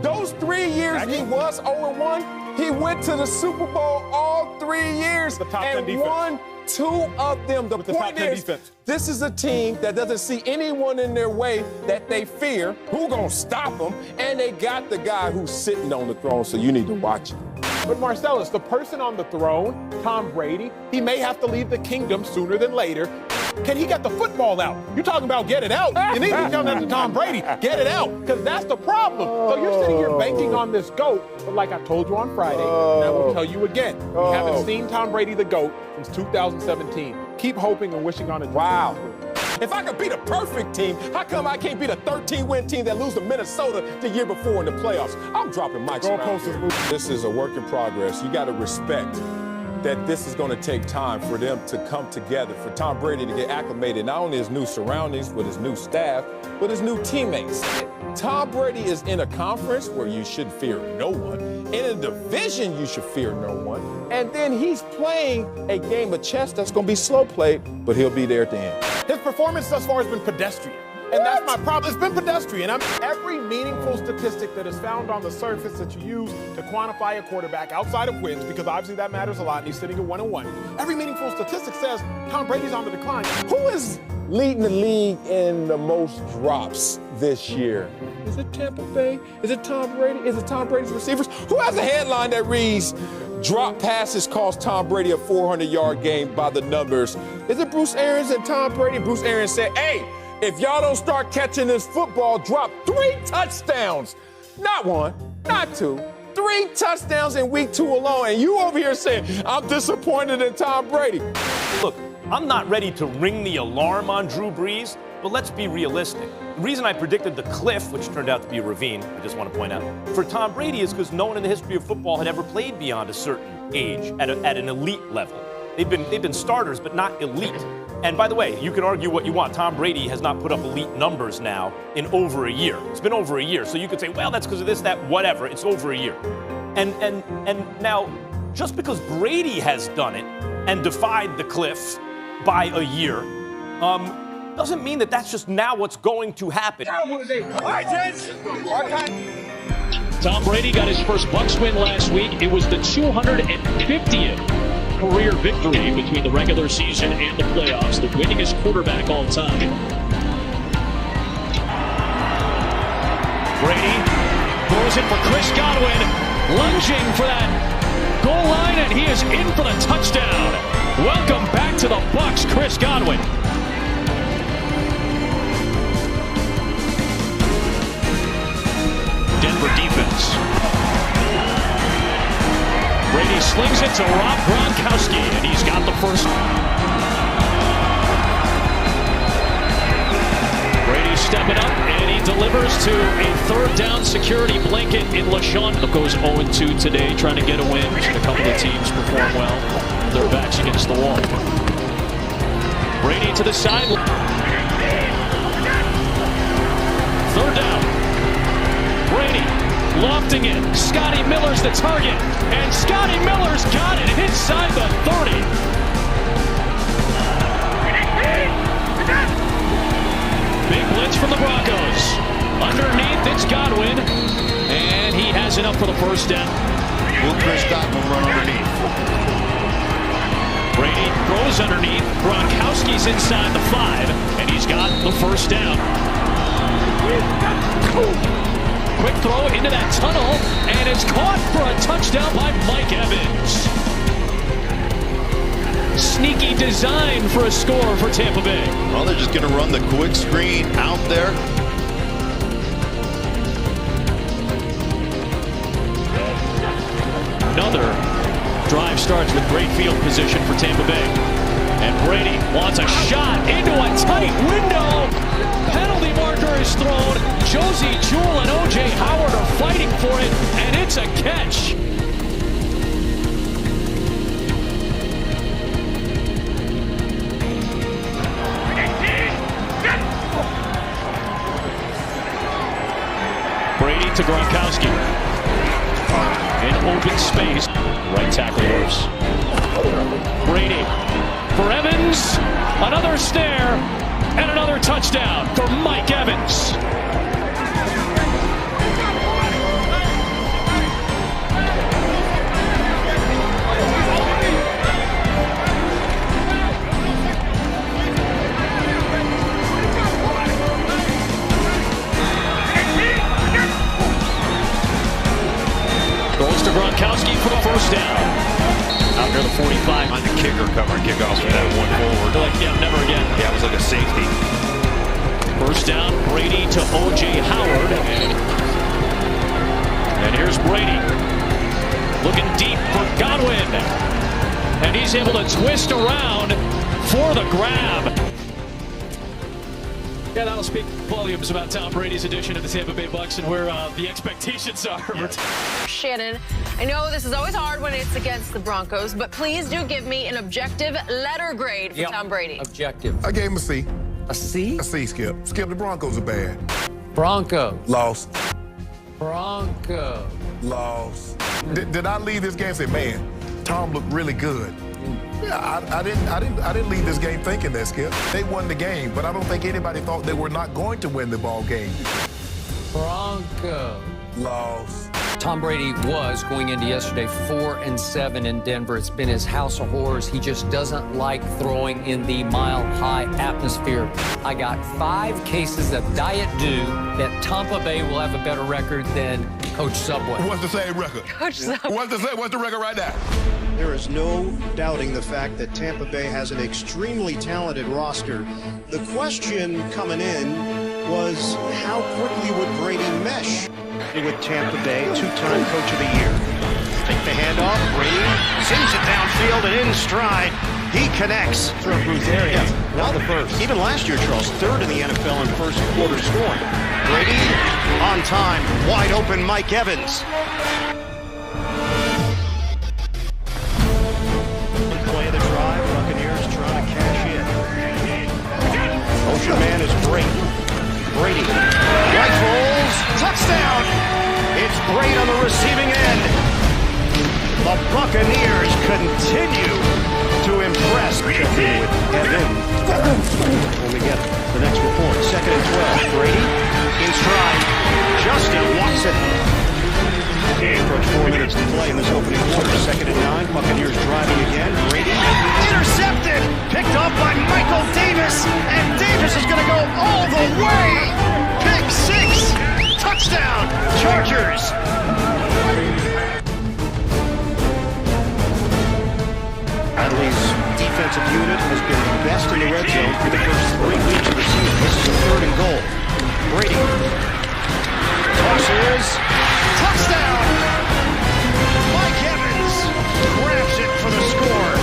Those 3 years he was 0-1, he went to the Super Bowl all 3 years and won 2 of them. The point is, this is a team that doesn't see anyone in their way that they fear. Who gonna stop them? And they got the guy who's sitting on the throne, so you need to watch it. But Marcellus, the person on the throne, Tom Brady, he may have to leave the kingdom sooner than later. Can he get the football out? You're talking about get it out. You need to come after Tom Brady. Get it out, because that's the problem. So you're sitting here banking on this GOAT, but like I told you on Friday, and I will tell you again, we haven't seen Tom Brady the GOAT since 2017. Keep hoping and wishing on it. Wow. If I could beat a perfect team, how come I can't beat a 13-win team that lose to Minnesota the year before in the playoffs? I'm dropping mics around here. This is a work in progress. You got to respect that this is going to take time for them to come together, for Tom Brady to get acclimated, not only his new surroundings with his new staff, but his new teammates. Tom Brady is in a conference where you should fear no one. In a division, you should fear no one. And then he's playing a game of chess that's going to be slow played, but he'll be there at the end. His performance thus far has been pedestrian. And that's my problem. It's been pedestrian. Every meaningful statistic that is found on the surface that you use to quantify a quarterback outside of wins, because obviously that matters a lot, and he's sitting at 1-1. Every meaningful statistic says Tom Brady's on the decline. Who is leading the league in the most drops this year? Is it Tampa Bay? Is it Tom Brady? Is it Tom Brady's receivers? Who has a headline that reads, drop passes cost Tom Brady a 400-yard game by the numbers? Is it Bruce Arians and Tom Brady? Bruce Arians said, hey, if y'all don't start catching this football, drop 3 touchdowns. Not 1, not 2, 3 touchdowns in week 2 alone. And you over here saying, I'm disappointed in Tom Brady. Look, I'm not ready to ring the alarm on Drew Brees, but let's be realistic. The reason I predicted the cliff, which turned out to be a ravine, I just want to point out, for Tom Brady is because no one in the history of football had ever played beyond a certain age at an elite level. They've been starters, but not elite. And by the way, you can argue what you want. Tom Brady has not put up elite numbers now in over a year. It's been over a year. So you could say, well, that's because of this, that, whatever. It's over a year. And now just because Brady has done it and defied the cliff by a year, doesn't mean that that's just now what's going to happen. Tom Brady got his first Bucs win last week. It was the 250th career victory between the regular season and the playoffs. The winningest quarterback all time. Brady throws it for Chris Godwin, lunging for that goal line, and he is in for the touchdown. Welcome back to the Bucs, Chris Godwin. Denver defense. Brady slings it to Rob Gronkowski, and he's got the first. Brady stepping up, and he delivers to a third down security blanket in LaShawn. Goes 0-2 today, trying to get a win. A couple of teams perform well. Their backs against the wall. Brady to the side. Third down. Brady lofting it. Scotty Miller's the target. And Scotty Miller's got it inside the 30. Big blitz from the Broncos. Underneath, it's Godwin. And he has enough for the first down. Will Chris Godwin run underneath? Brady throws underneath. Gronkowski's inside the 5. And he's got the first down. Quick throw into that tunnel, and it's caught for a touchdown by Mike Evans. Sneaky design for a score for Tampa Bay. Well, they're just going to run the quick screen out there. Another drive starts with great field position for Tampa Bay. And Brady wants a shot into a tight window. Penalty marker is thrown. Josie Jewell and O.J. Howard are fighting for it, and it's a catch. Brady to Gronkowski. In open space. Right tackle worse. Brady for Evans. Another snare. And another touchdown for Mike Evans. Goes to Gronkowski for the first down. Out near the 45 on the kicker covering kickoffs from that one forward. They're like, yeah, never again. Yeah, it was like a safety. First down, Brady to O.J. Howard. And here's Brady. Looking deep for Godwin. And he's able to twist around for the grab. Yeah, that'll speak volumes about Tom Brady's addition to the Tampa Bay Bucs and where the expectations are. Shannon, I know this is always hard when it's against the Broncos, but please do give me an objective letter grade for Tom Brady. Objective. I gave him a C. A C? A C, Skip. Skip, the Broncos are bad. Bronco. Lost. Bronco. Lost. Did I leave this game and say, man, Tom looked really good? Yeah, I didn't leave this game thinking that, Skip. They won the game, but I don't think anybody thought they were not going to win the ball game. Bronco. Lost. Tom Brady was, going into yesterday, 4-7 in Denver. It's been his house of horrors. He just doesn't like throwing in the mile-high atmosphere. I got 5 cases of Diet Dew that Tampa Bay will have a better record than Coach Subway. What's the same record? Coach Subway. What's the record right now? There is no doubting the fact that Tampa Bay has an extremely talented roster. The question coming in was how quickly would Brady mesh with Tampa Bay, 2-time Coach of the Year. Take the handoff, Brady sends it downfield and in stride. He connects. Throw Bruce area. Not the first. Even last year, Charles, 3rd in the NFL in first quarter scoring. Brady on time, wide open Mike Evans. Play of the drive, Buccaneers trying to cash in. Ocean man is Brady. Brady rifles, touchdown! It's Brady on the receiving end. The Buccaneers continue to impress. Checking with Evans. When we get the next report, 2nd and 12. Brady in stride. Justin Watson. Approach 4 minutes to play in this opening quarter. 2nd and 9. Buccaneers driving again. Brady intercepted. Picked up by Michael Davis. And Davis is going to go all the way. Pick 6. Touchdown. Chargers. Adley's defensive unit has been the best in the red zone for the first 3 weeks of the season. This is a 3rd and goal. Brady. Tosses. Touchdown! Mike Evans grabs it for the score.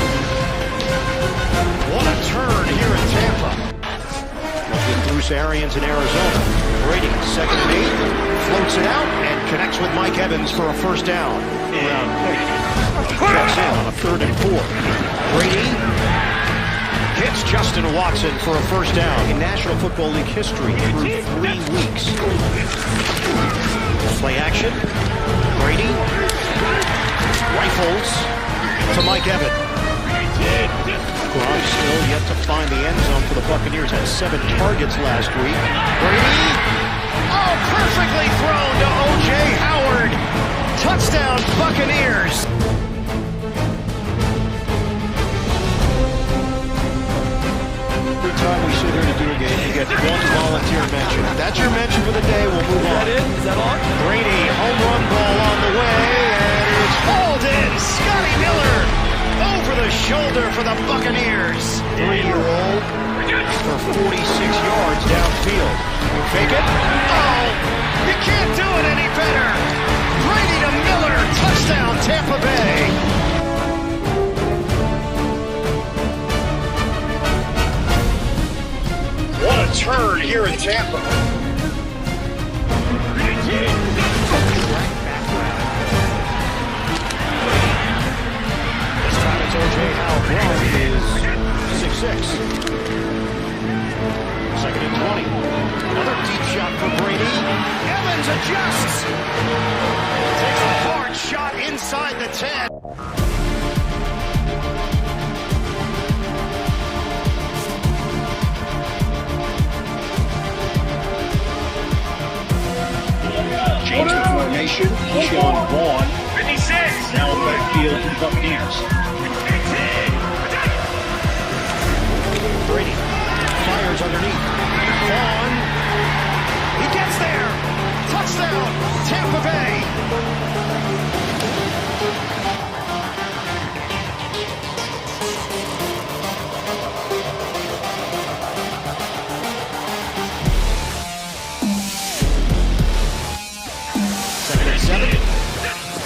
What a turn here in Tampa. With Bruce Arians in Arizona. Brady, 2nd and 8. Floats it out and connects with Mike Evans for a first down. Checks in on a 3rd and 4. Brady hits Justin Watson for a first down. In National Football League history through 3 weeks. Play action. Brady rifles to Mike Evans. Gronk still yet to find the end zone for the Buccaneers. Had 7 targets last week. Brady. Oh, perfectly thrown to O.J. Howard. Touchdown, Buccaneers. Every time we sit here to do a game, you get 1 volunteer mention. If that's your mention for the day, we'll move on. Is that on? Brady, home run ball on the way, and it's hauled in. Scotty Miller over the shoulder for the Buccaneers. 3-year-old for 46 yards downfield. Fake it. Oh, you can't do it any better. Brady to Miller, touchdown Tampa Bay. What a turn here in Tampa. This time it's O.J. Howard. Gronk is 6'6". 2nd and 20. Another deep shot for Brady. Evans adjusts. Takes a hard shot inside the 10. Change the formation. Sean Vaughn. 56. Now in backfield for the Buccaneers. Brady fires underneath. Vaughn. He gets there. Touchdown. Tampa Bay.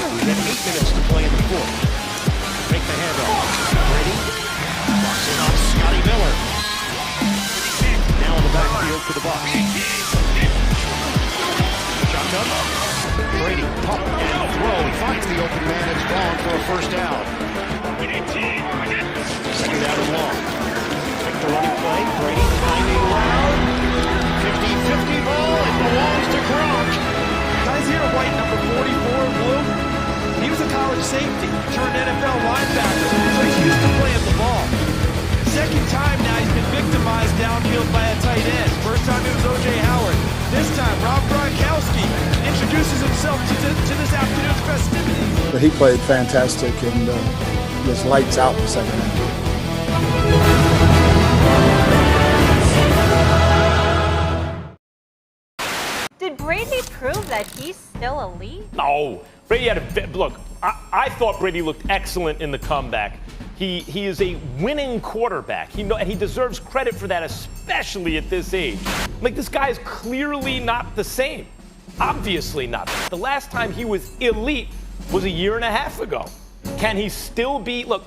We have 8 minutes to play in the 4th. Make the handoff. Brady. Crossing off Scotty Miller. Now in the backfield for the Bucs. Shotgun. Brady pump and throw. He finds the open man. It's gone for a first down. 2nd down and long. Take the running play. Brady timing around. 50-50 ball. It belongs to Gronk. Guys here, White, number 44, blue. He was a college safety, turned NFL linebacker, so he's used to playing the ball. 2nd time now he's been victimized downfield by a tight end. First time it was O.J. Howard. This time, Rob Gronkowski introduces himself to this afternoon's festivities. But he played fantastic and was lights out the 2nd half. Did Brady prove that he's still elite? No. Brady had a look. I thought Brady looked excellent in the comeback. He is a winning quarterback. And he deserves credit for that, especially at this age. Like, this guy is clearly not the same. Obviously not. The last time he was elite was a year and a half ago. Can he still be? Look,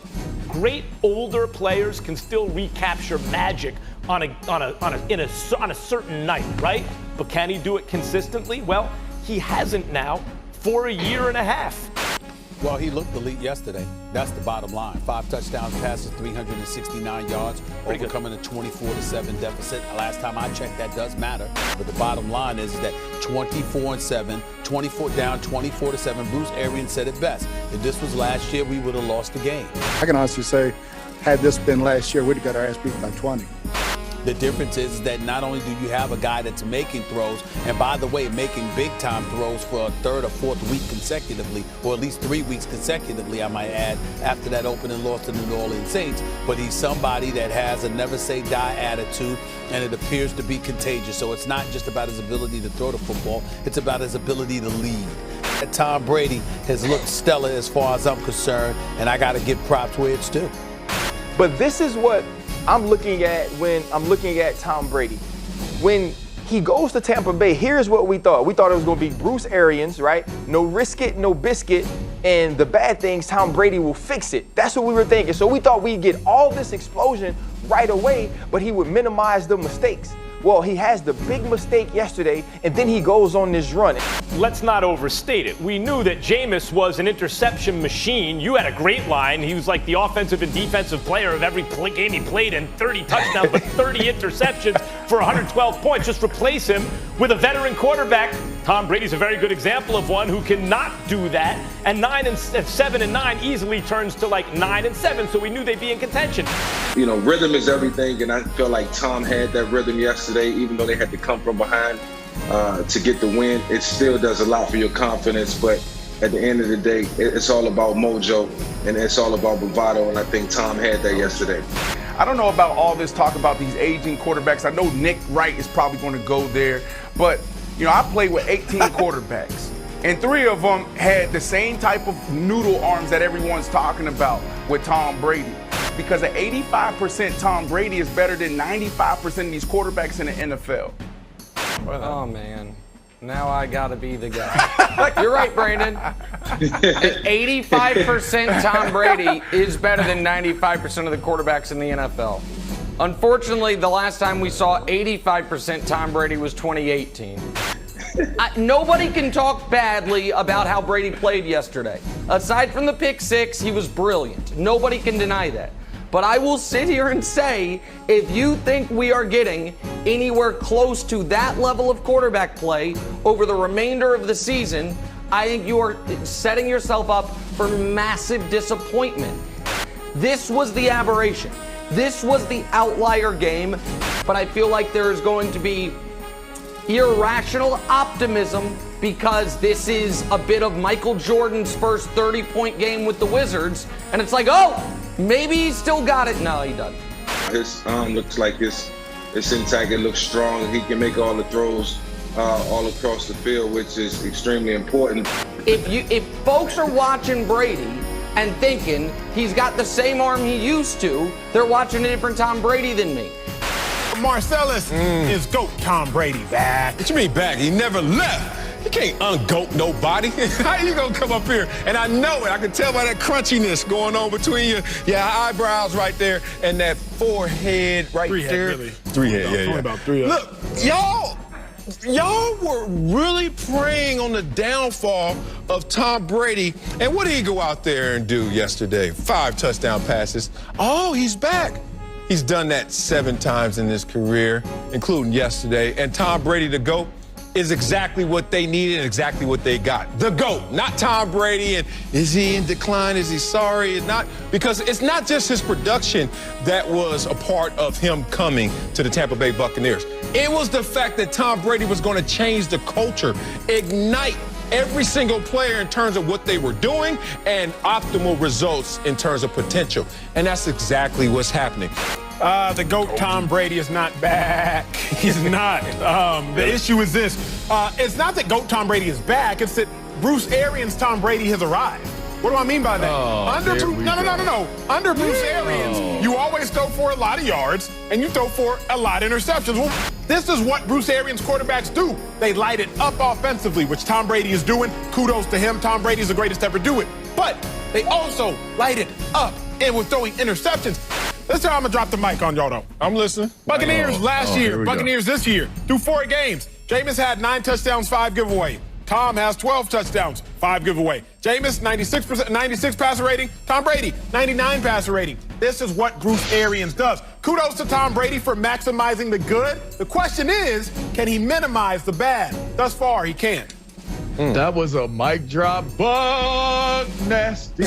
great older players can still recapture magic on a certain night, right? But can he do it consistently? Well, he hasn't now for a year and a half. Well, he looked elite yesterday. That's the bottom line. 5 touchdowns, passes, 369 yards, overcoming a 24-7 deficit. Last time I checked, that does matter. But the bottom line is that 24-7, 24 down, 24-7. Bruce Arians said it best. If this was last year, we would have lost the game. I can honestly say, had this been last year, we'd have got our ass beat by 20. The difference is that not only do you have a guy that's making throws, and by the way, making big-time throws for a third or fourth week consecutively, or at least 3 weeks consecutively, I might add, after that opening loss to the New Orleans Saints, but he's somebody that has a never-say-die attitude, and it appears to be contagious. So it's not just about his ability to throw the football, it's about his ability to lead. Tom Brady has looked stellar as far as I'm concerned, and I got to give props where it's due. But this is what I'm looking at when I'm looking at Tom Brady. When he goes to Tampa Bay, here's what we thought. We thought it was going to be Bruce Arians, right? No risk it, no biscuit. And the bad things, Tom Brady will fix it. That's what we were thinking. So we thought we'd get all this explosion right away, but he would minimize the mistakes. Well, he has the big mistake yesterday, and then he goes on this run. Let's not overstate it. We knew that Jameis was an interception machine. You had a great line. He was like the offensive and defensive player of every game he played, and 30 touchdowns, but 30 interceptions for 112 points. Just replace him with a veteran quarterback. Tom Brady's a very good example of one who cannot do that. And 7 and 9 easily turns to like 9 and 7. So we knew they'd be in contention. You know, rhythm is everything, and I feel like Tom had that rhythm yesterday, even though they had to come from behind to get the win. It still does a lot for your confidence, but at the end of the day, it's all about mojo, and it's all about bravado, and I think Tom had that yesterday. I don't know about all this talk about these aging quarterbacks. I know Nick Wright is probably going to go there, but you know, I played with 18 quarterbacks, and 3 of them had the same type of noodle arms that everyone's talking about with Tom Brady. Because at 85%, Tom Brady is better than 95% of these quarterbacks in the NFL. Oh, man. Now I got to be the guy. You're right, Brandon. At 85% Tom Brady is better than 95% of the quarterbacks in the NFL. Unfortunately, the last time we saw 85% Tom Brady was 2018. Nobody can talk badly about how Brady played yesterday. Aside from the pick 6, he was brilliant. Nobody can deny that. But I will sit here and say, if you think we are getting anywhere close to that level of quarterback play over the remainder of the season, I think you are setting yourself up for massive disappointment. This was the aberration. This was the outlier game. But I feel like there is going to be irrational optimism because this is a bit of Michael Jordan's first 30-point game with the Wizards. And it's like, oh, maybe he's still got it. No, he doesn't. His arm looks like it's intact. It looks strong. He can make all the throws all across the field, which is extremely important. If folks are watching Brady and thinking he's got the same arm he used to, they're watching a different Tom Brady than me. Marcellus is GOAT Tom Brady back. What you mean back? He never left. You can't ungoat nobody. How you gonna come up here? And I know it. I can tell by that crunchiness going on between your eyebrows right there and that forehead right there. Really. 3 head, yeah. About 3 Look, y'all were really preying on the downfall of Tom Brady. And what did he go out there and do yesterday? 5 touchdown passes. Oh, he's back. He's done that 7 times in his career, including yesterday. And Tom Brady, the GOAT, is exactly what they needed and exactly what they got. The GOAT, not Tom Brady. And is he in decline? Is he sorry? Not, because it's not just his production that was a part of him coming to the Tampa Bay Buccaneers. It was the fact that Tom Brady was going to change the culture, ignite every single player in terms of what they were doing and optimal results in terms of potential. And that's exactly what's happening. The GOAT Tom Brady is not back. He's not. The issue is this. It's not that GOAT Tom Brady is back. It's that Bruce Arians Tom Brady has arrived. What do I mean by that? No. Under Bruce Arians, you always throw for a lot of yards and you throw for a lot of interceptions. Well, this is what Bruce Arians quarterbacks do. They light it up offensively, which Tom Brady is doing. Kudos to him. Tom Brady's the greatest to ever do it. But they also light it up and with throwing interceptions. This time I'm going to drop the mic on y'all, though. I'm listening. Buccaneers last year, Buccaneers this year. Through 4 games, Jameis had 9 touchdowns, 5 giveaway. Tom has 12 touchdowns, 5 giveaway. Jameis, 96 passer rating. Tom Brady, 99 passer rating. This is what Bruce Arians does. Kudos to Tom Brady for maximizing the good. The question is, can he minimize the bad? Thus far, he can. That was a mic drop. Buck Nasty.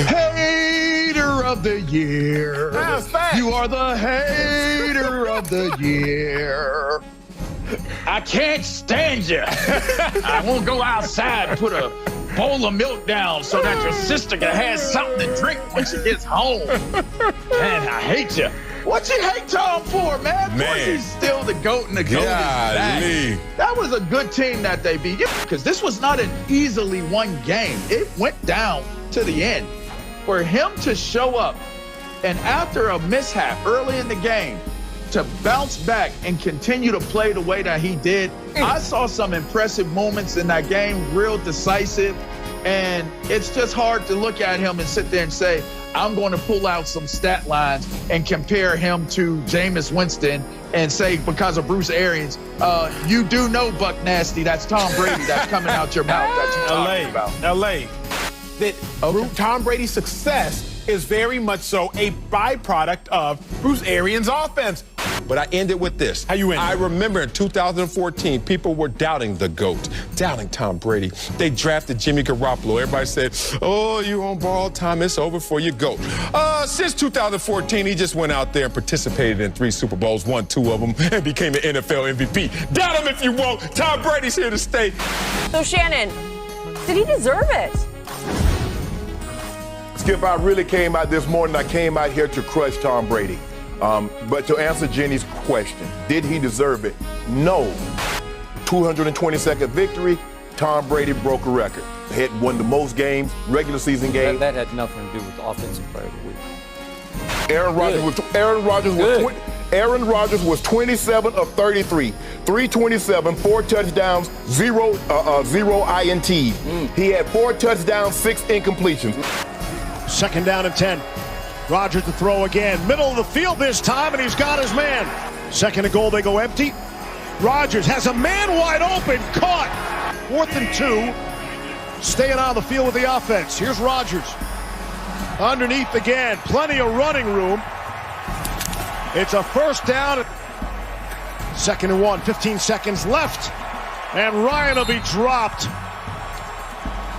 Hater of the year. You are the hater of the year. I can't stand you. I won't go outside and put a bowl of milk down so that your sister can have something to drink when she gets home. Man, I hate you. What you hate Tom for, man? Of course he's still the GOAT and the GOAT is back. That was a good team that they beat. Because this was not an easily won game. It went down to the end. For him to show up and after a mishap early in the game, to bounce back and continue to play the way that he did. I saw some impressive moments in that game, real decisive, and it's just hard to look at him and sit there and say, I'm going to pull out some stat lines and compare him to Jameis Winston and say, because of Bruce Arians, you do know, Buck Nasty, that's Tom Brady that's coming out your mouth that you're talking about. LA. That Tom Brady's success is very much so a byproduct of Bruce Arians' offense. But I ended with this. How you end? I remember in 2014, people were doubting the GOAT, doubting Tom Brady. They drafted Jimmy Garoppolo. Everybody said, oh, you on ball time, it's over for your GOAT. Since 2014, he just went out there and participated in 3 Super Bowls, won 2 of them, and became an NFL MVP. Doubt him if you want. Tom Brady's here to stay. So, Shannon, did he deserve it? Skip, I really came out this morning. I came out here to crush Tom Brady. But to answer Jenny's question, did he deserve it? No. 222nd victory, Tom Brady broke a record. He had won the most games, regular season games. That had nothing to do with the offensive player of the week. Aaron Rodgers was 27 of 33, 327, 4 touchdowns, 0 INTs. He had 4 touchdowns, 6 incompletions. 2nd down and 10. Rodgers to throw again. Middle of the field this time, and he's got his man. 2nd and goal, they go empty. Rodgers has a man wide open, caught. 4th and 2. Staying on the field with the offense. Here's Rodgers. Underneath again. Plenty of running room. It's a 1st down. 2nd and 1. 15 seconds left. And Ryan will be dropped.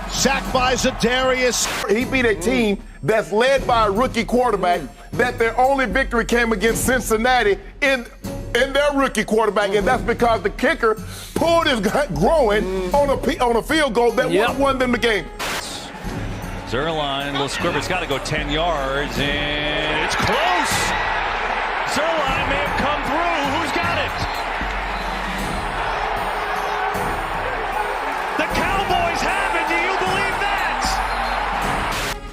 Sacked by Za'Darius. He beat a team that's led by a rookie quarterback that their only victory came against Cincinnati in their rookie quarterback, and that's because the kicker pulled his groin on a field goal that won them the game. Zerline, little squibber, it's got to go 10 yards, and it's close. Zerline may have come through. Who's got it? The Cowboys have it. Do you believe that?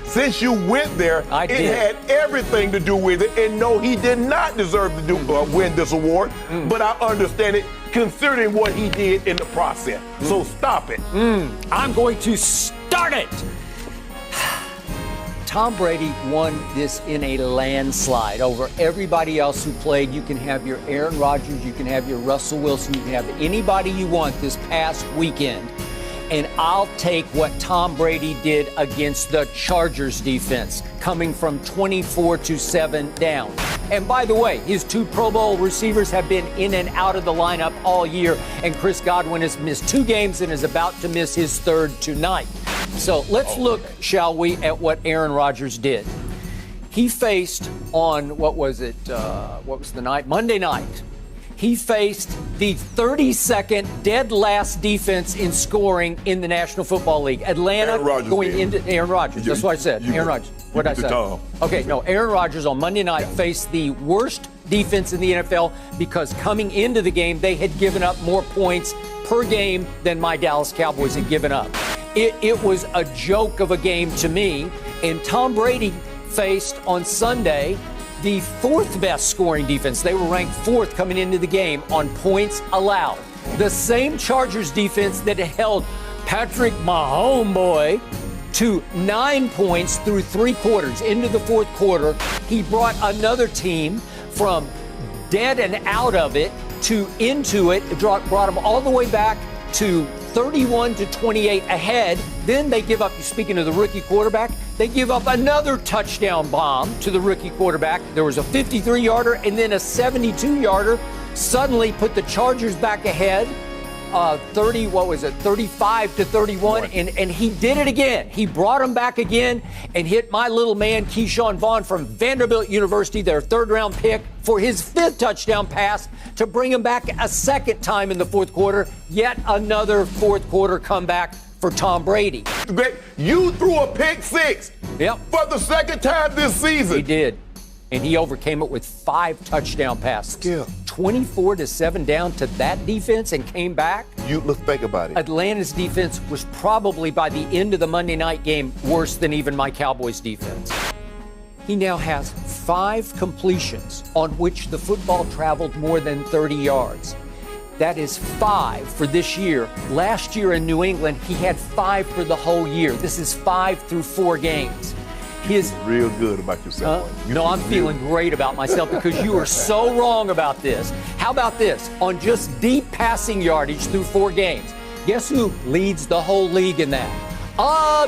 Since you went there, it had everything to do with it. And no, he did not deserve to win this award, but I understand it considering what he did in the process. So stop it. I'm going to start it. Tom Brady won this in a landslide over everybody else who played. You can have your Aaron Rodgers, you can have your Russell Wilson, you can have anybody you want this past weekend. And I'll take what Tom Brady did against the Chargers defense, coming from 24-7 down. And by the way, his 2 Pro Bowl receivers have been in and out of the lineup all year, and Chris Godwin has missed 2 games and is about to miss his 3rd tonight. So let's look, shall we, at what Aaron Rodgers did. He faced on, what was the night? Monday night. He faced the 32nd dead last defense in scoring in the National Football League. Atlanta going into Aaron Rodgers. That's what I said. Aaron Rodgers. What did I say? Okay, no. Aaron Rodgers on Monday night faced the worst defense in the NFL because coming into the game, they had given up more points per game than my Dallas Cowboys had given up. It was a joke of a game to me. And Tom Brady faced on Sunday the 4th best scoring defense. They were ranked 4th coming into the game on points allowed. The same Chargers defense that held Patrick Mahomes to 9 points through 3 quarters. Into the 4th quarter, he brought another team from dead and out of it to into it, brought them all the way back to 31-28 ahead. Then they give up, speaking of the rookie quarterback, they give up another touchdown bomb to the rookie quarterback. There was a 53-yarder and then a 72-yarder. Suddenly put the Chargers back ahead. 35-31, and he did it again. He brought him back again and hit my little man, Keyshawn Vaughn from Vanderbilt University, their third-round pick, for his 5th touchdown pass to bring him back a second time in the fourth quarter. Yet another fourth quarter comeback for Tom Brady. You threw a pick 6 for the second time this season. He did. And he overcame it with 5 touchdown passes. 24-7 down to that defense and came back. Let's think about it. Atlanta's defense was probably, by the end of the Monday night game, worse than even my Cowboys defense. He now has 5 completions on which the football traveled more than 30 yards. That is 5 for this year. Last year in New England, he had 5 for the whole year. This is 5 through 4 games. Real good about yourself. No, I'm feeling great about myself because you are so wrong about this. How about this? On just deep passing yardage through 4 games, guess who leads the whole league in that?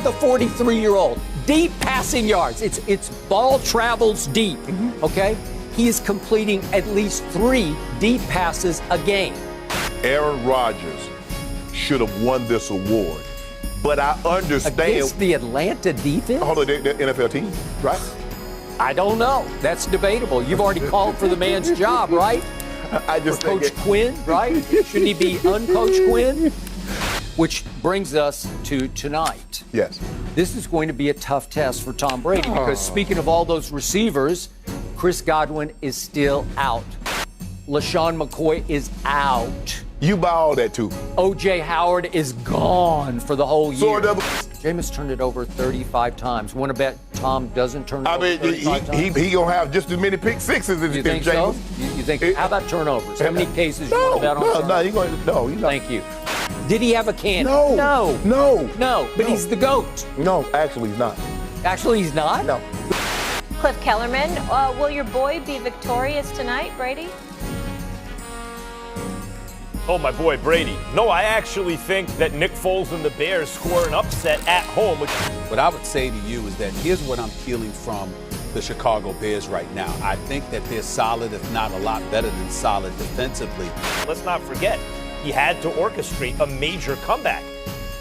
The 43-year-old. Deep passing yards. It's ball travels deep, okay? He is completing at least 3 deep passes a game. Aaron Rodgers should have won this award. But I understand. Against the Atlanta defense? Hold on, the NFL team, right? I don't know. That's debatable. You've already called for the man's job, right? I just for Coach Quinn, right? Shouldn't he be uncoached Quinn? Which brings us to tonight. Yes. This is going to be a tough test for Tom Brady because speaking of all those receivers, Chris Godwin is still out. LaShawn McCoy is out. You buy all that too. O.J. Howard is gone for the whole year. Jameis turned it over 35 times. Want to bet Tom doesn't turn it over 35 times? He gonna have just as many pick 6s as you think Jameis. So? You think? How about turnovers? How many cases you want to bet on? He's not. Thank you. Did he have a cannon? No. But he's the GOAT. No, actually he's not. Actually, he's not? No. Cliff Kellerman, will your boy be victorious tonight, Brady? Oh, my boy Brady. No, I actually think that Nick Foles and the Bears score an upset at home. What I would say to you is that here's what I'm feeling from the Chicago Bears right now. I think that they're solid, if not a lot better than solid defensively. Let's not forget, he had to orchestrate a major comeback.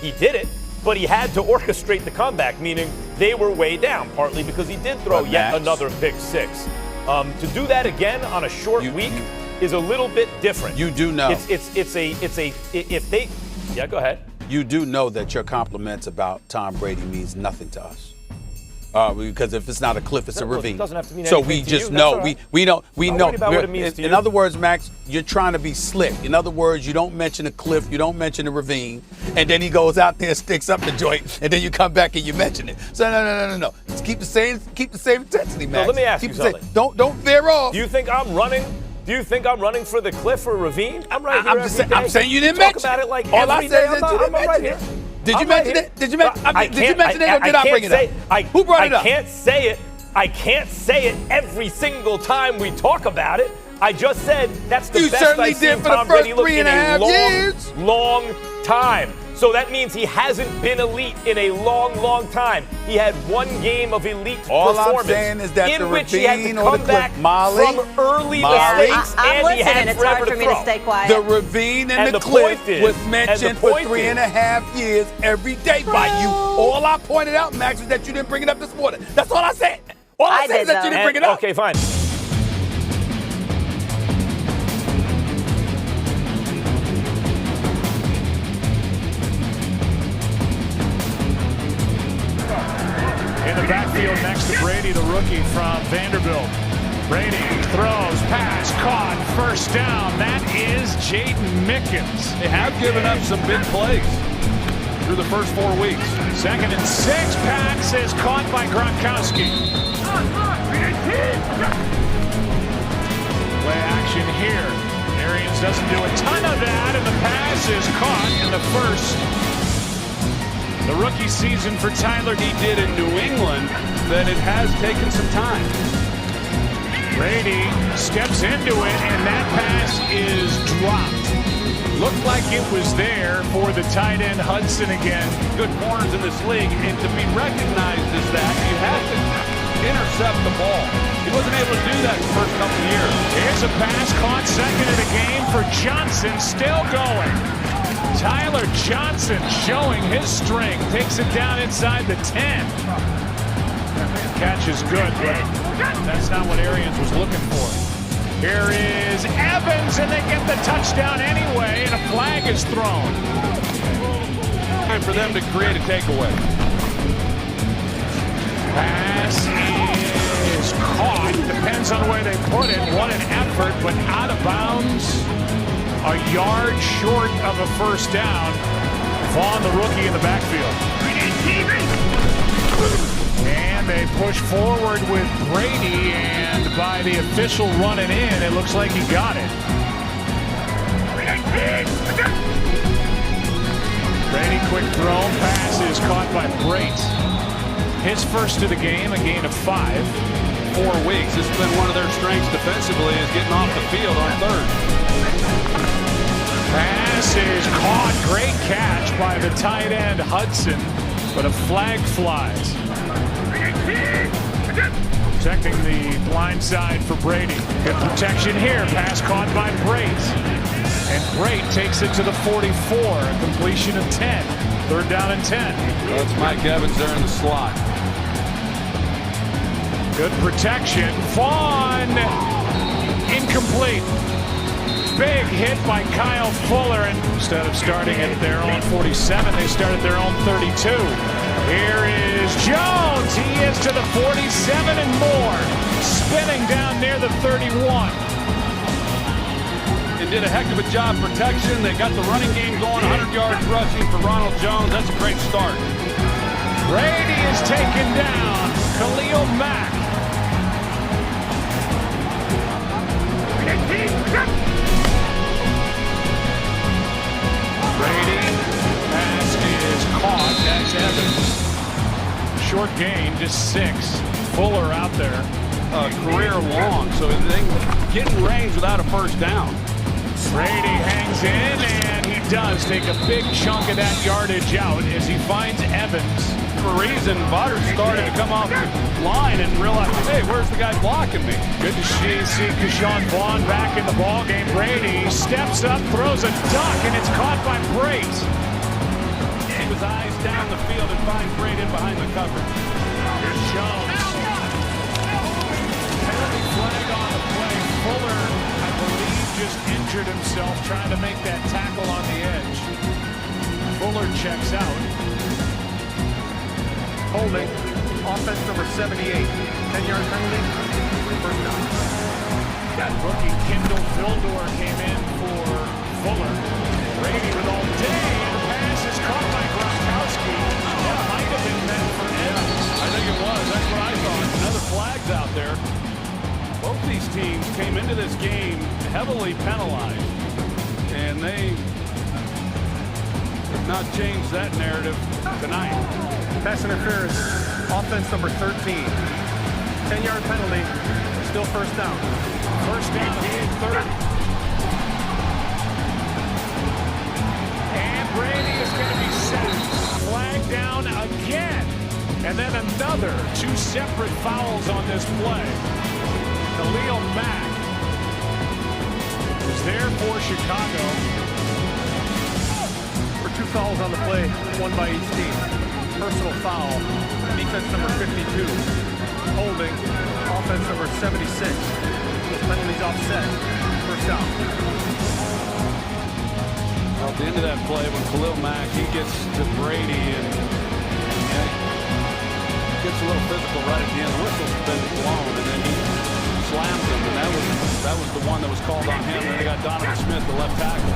He did it, but he had to orchestrate the comeback, meaning they were way down, partly because he did throw yet another pick 6. To do that again on a short week is a little bit different. You do know. Yeah, go ahead. You do know that your compliments about Tom Brady means nothing to us. Because if it's not a cliff, it's a ravine. It doesn't have to mean so anything we to just you. know. Right. We know. About what it means to in you. other words, Max, you're trying to be slick. In other words, you don't mention a cliff, you don't mention a ravine, and then he goes out there and sticks up the joint, and then you come back and you mention it. So no. Just keep the same intensity, Max. No, let me ask you something. Don't veer off. Do you think I'm running for the cliff or ravine? I'm right here every day. I'm saying you didn't Talk mention about it like all every I said day. is that you didn't mention it. Did you mention it? Did you mention it or did I bring it up? Who brought it up? I can't say it. I can't say it every single time we talk about it. I just said that's the best I've seen Tom Brady look in a long time. So that means he hasn't been elite in a long time. He had one game of elite performance I'm saying is that in which he had to come back from early mistakes and he had it's hard forever for to me throw. to stay quiet. The ravine and the cliff was mentioned for 3.5 years every day by you. All I pointed out, Max, is that you didn't bring it up this morning. That's all I said. All I said is that you didn't bring it up. Okay, fine. In the backfield next to Brady, the rookie from Vanderbilt. Brady throws, pass, caught, first down. That is Jaden Mickens. They have given up some big plays through the first 4 weeks. 2nd and 6, pass is caught by Gronkowski. Play action here. Arians doesn't do a ton of that, and the pass is caught in the first. The rookie season for Tyler, he did in New England, but it has taken some time. Brady steps into it, and that pass is dropped. Looked like it was there for the tight end Hudson again. Good corners in this league, and to be recognized as that, you have to intercept the ball. He wasn't able to do that the first couple of years. Here's a pass caught second of the game for Johnson, still going. Tyler Johnson showing his strength, takes it down inside the 10. Catch is good, but that's not what Arians was looking for. Here is Evans, and they get the touchdown anyway, and a flag is thrown. Time for them to create a takeaway. Pass is caught. Depends on where they put it. What an effort, but out of bounds. A yard short of a first down. Vaughn, the rookie, in the backfield. And they push forward with Brady, and by the official running in, it looks like he got it. Brady, quick throw, pass is caught by Brate. His first of the game, a gain of 5. 4 weeks. This has been one of their strengths defensively, is getting off the field on third. Pass is caught. Great catch by the tight end Hudson, but a flag flies. Protecting the blind side for Brady. Good protection here. Pass caught by Brate. And Brate takes it to the 44. A completion of 10. Third down and 10. Well, it's Mike Evans there in the slot. Good protection. Vaughn. Incomplete. Big hit by Kyle Fuller. And instead of starting at their own 47, they start at their own 32. Here is Jones. He is to the 47 and more. Spinning down near the 31. And did a heck of a job protection. They got the running game going, 100 yards rushing for Ronald Jones. That's a great start. Brady is taken down. Khalil Mack. Brady, pass is caught. That's Evans. Short gain, just 6. Fuller out there. Career long, so they get in range without a first down. Brady hangs in, and he does take a big chunk of that yardage out as he finds Evans. For a reason, Vodder started to come off the line and realized, hey, where's the guy blocking me? Good to see Keyshawn Vaughn back in the ballgame. Brady steps up, throws a duck, and it's caught by Brate. Keep his eyes down the field and find Brady in behind the coverage. Here's Jones. Penalty flag on the play. Fuller, I believe, just injured himself trying to make that tackle on the edge. Fuller checks out. Holding. Offense number 78. 10-yard penalty. First down. That rookie Kendall Vildor came in for Fuller. Brady with all day. And the pass is caught by Gronkowski. That might have been meant for Evans. I think it was. That's what I thought. Another flag's out there. Both these teams came into this game heavily penalized. And they have not changed that narrative tonight. Pass interference. Offense number 13. 10-yard penalty. Still first down. First down, gain 30. And Brady is going to be sacked. Flag down again. And then another 2 separate fouls on this play. Khalil Mack is there for Chicago. For 2 fouls on the play, 1 by each team. Personal foul, defense number 52. Holding, offense number 76. Penalties offset, first down. Well, at the end of that play, when Khalil Mack, he gets to Brady and gets a little physical right at the end. The whistle's been blown, and then he slams him, and that was the one that was called on him. And they got Donovan Smith, the left tackle.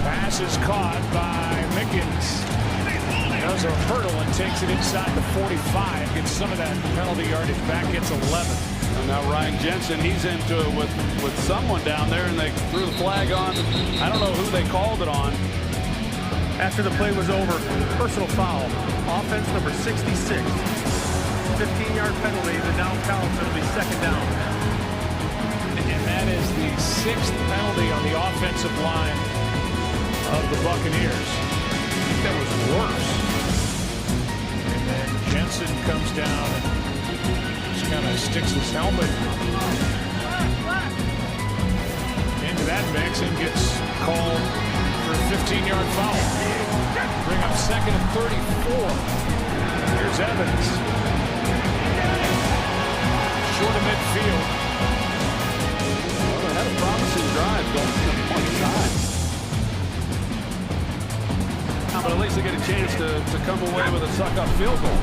Pass is caught by Mickens. Does a hurdle and takes it inside the 45. Gets some of that penalty yardage back. Gets 11. And now Ryan Jensen, he's into it with someone down there, and they threw the flag on. I don't know who they called it on. After the play was over, personal foul. Offense number 66. 15-yard penalty. The down counts. It'll be second down. And that is the 6th penalty on the offensive line of the Buccaneers. I think that was worse. And then Jensen comes down and just kind of sticks his helmet into that mix and gets called for a 15-yard foul. Bring up 2nd and 34. Here's Evans. Short of midfield. Well, they had a promising drive going to the point time. But at least they get a chance to come away with a suck-up field goal.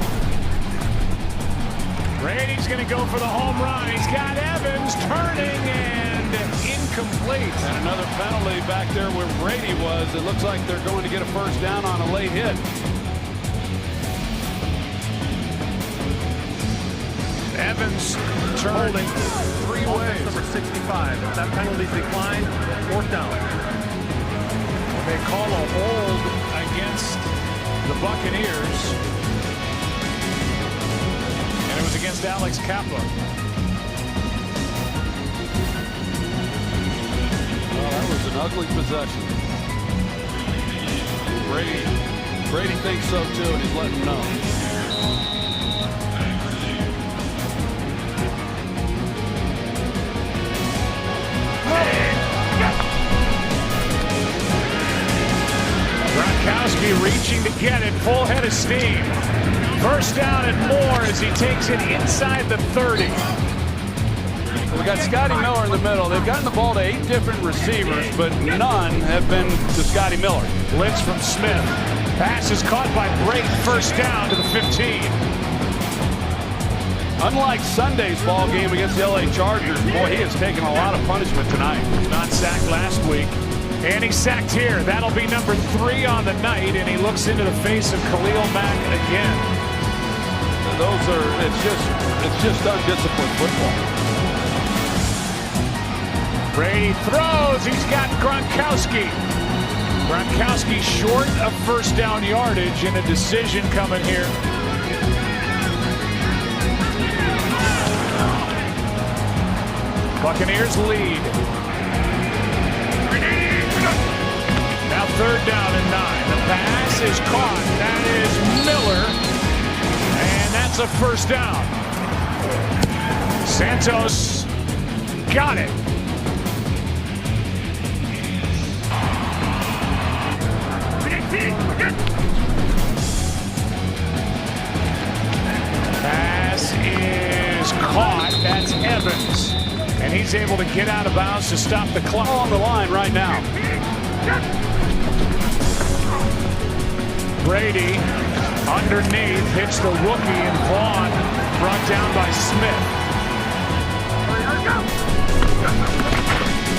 Brady's going to go for the home run. He's got Evans turning and incomplete. And another penalty back there where Brady was. It looks like they're going to get a first down on a late hit. Evans turning three ways. Number 65. If that penalty's declined, 4th down. They call a hold against the Buccaneers. And it was against Alex Kappa. Well, that was an ugly possession. Brady thinks so too, and he's letting him know. Gronkowski reaching to get it, full head of steam. First down and more as he takes it inside the 30. We got Scotty Miller in the middle. They've gotten the ball to 8 different receivers, but none have been to Scotty Miller. Blitz from Smith. Pass is caught by Brady. First down to the 15. Unlike Sunday's ball game against the LA Chargers, boy, he has taken a lot of punishment tonight. Not sacked last week. And he's sacked here. That'll be number 3 on the night, and he looks into the face of Khalil Mack again. It's just undisciplined football. Brady throws. He's got Gronkowski. Gronkowski short of first down yardage, and a decision coming here. Buccaneers lead. Now 3rd down and 9. The pass is caught. That is Miller. And that's a first down. Santos got it. Pass is caught. That's Evans. And he's able to get out of bounds to stop the clock. On the line right now. Brady underneath hits the rookie and Vaughn brought down by Smith.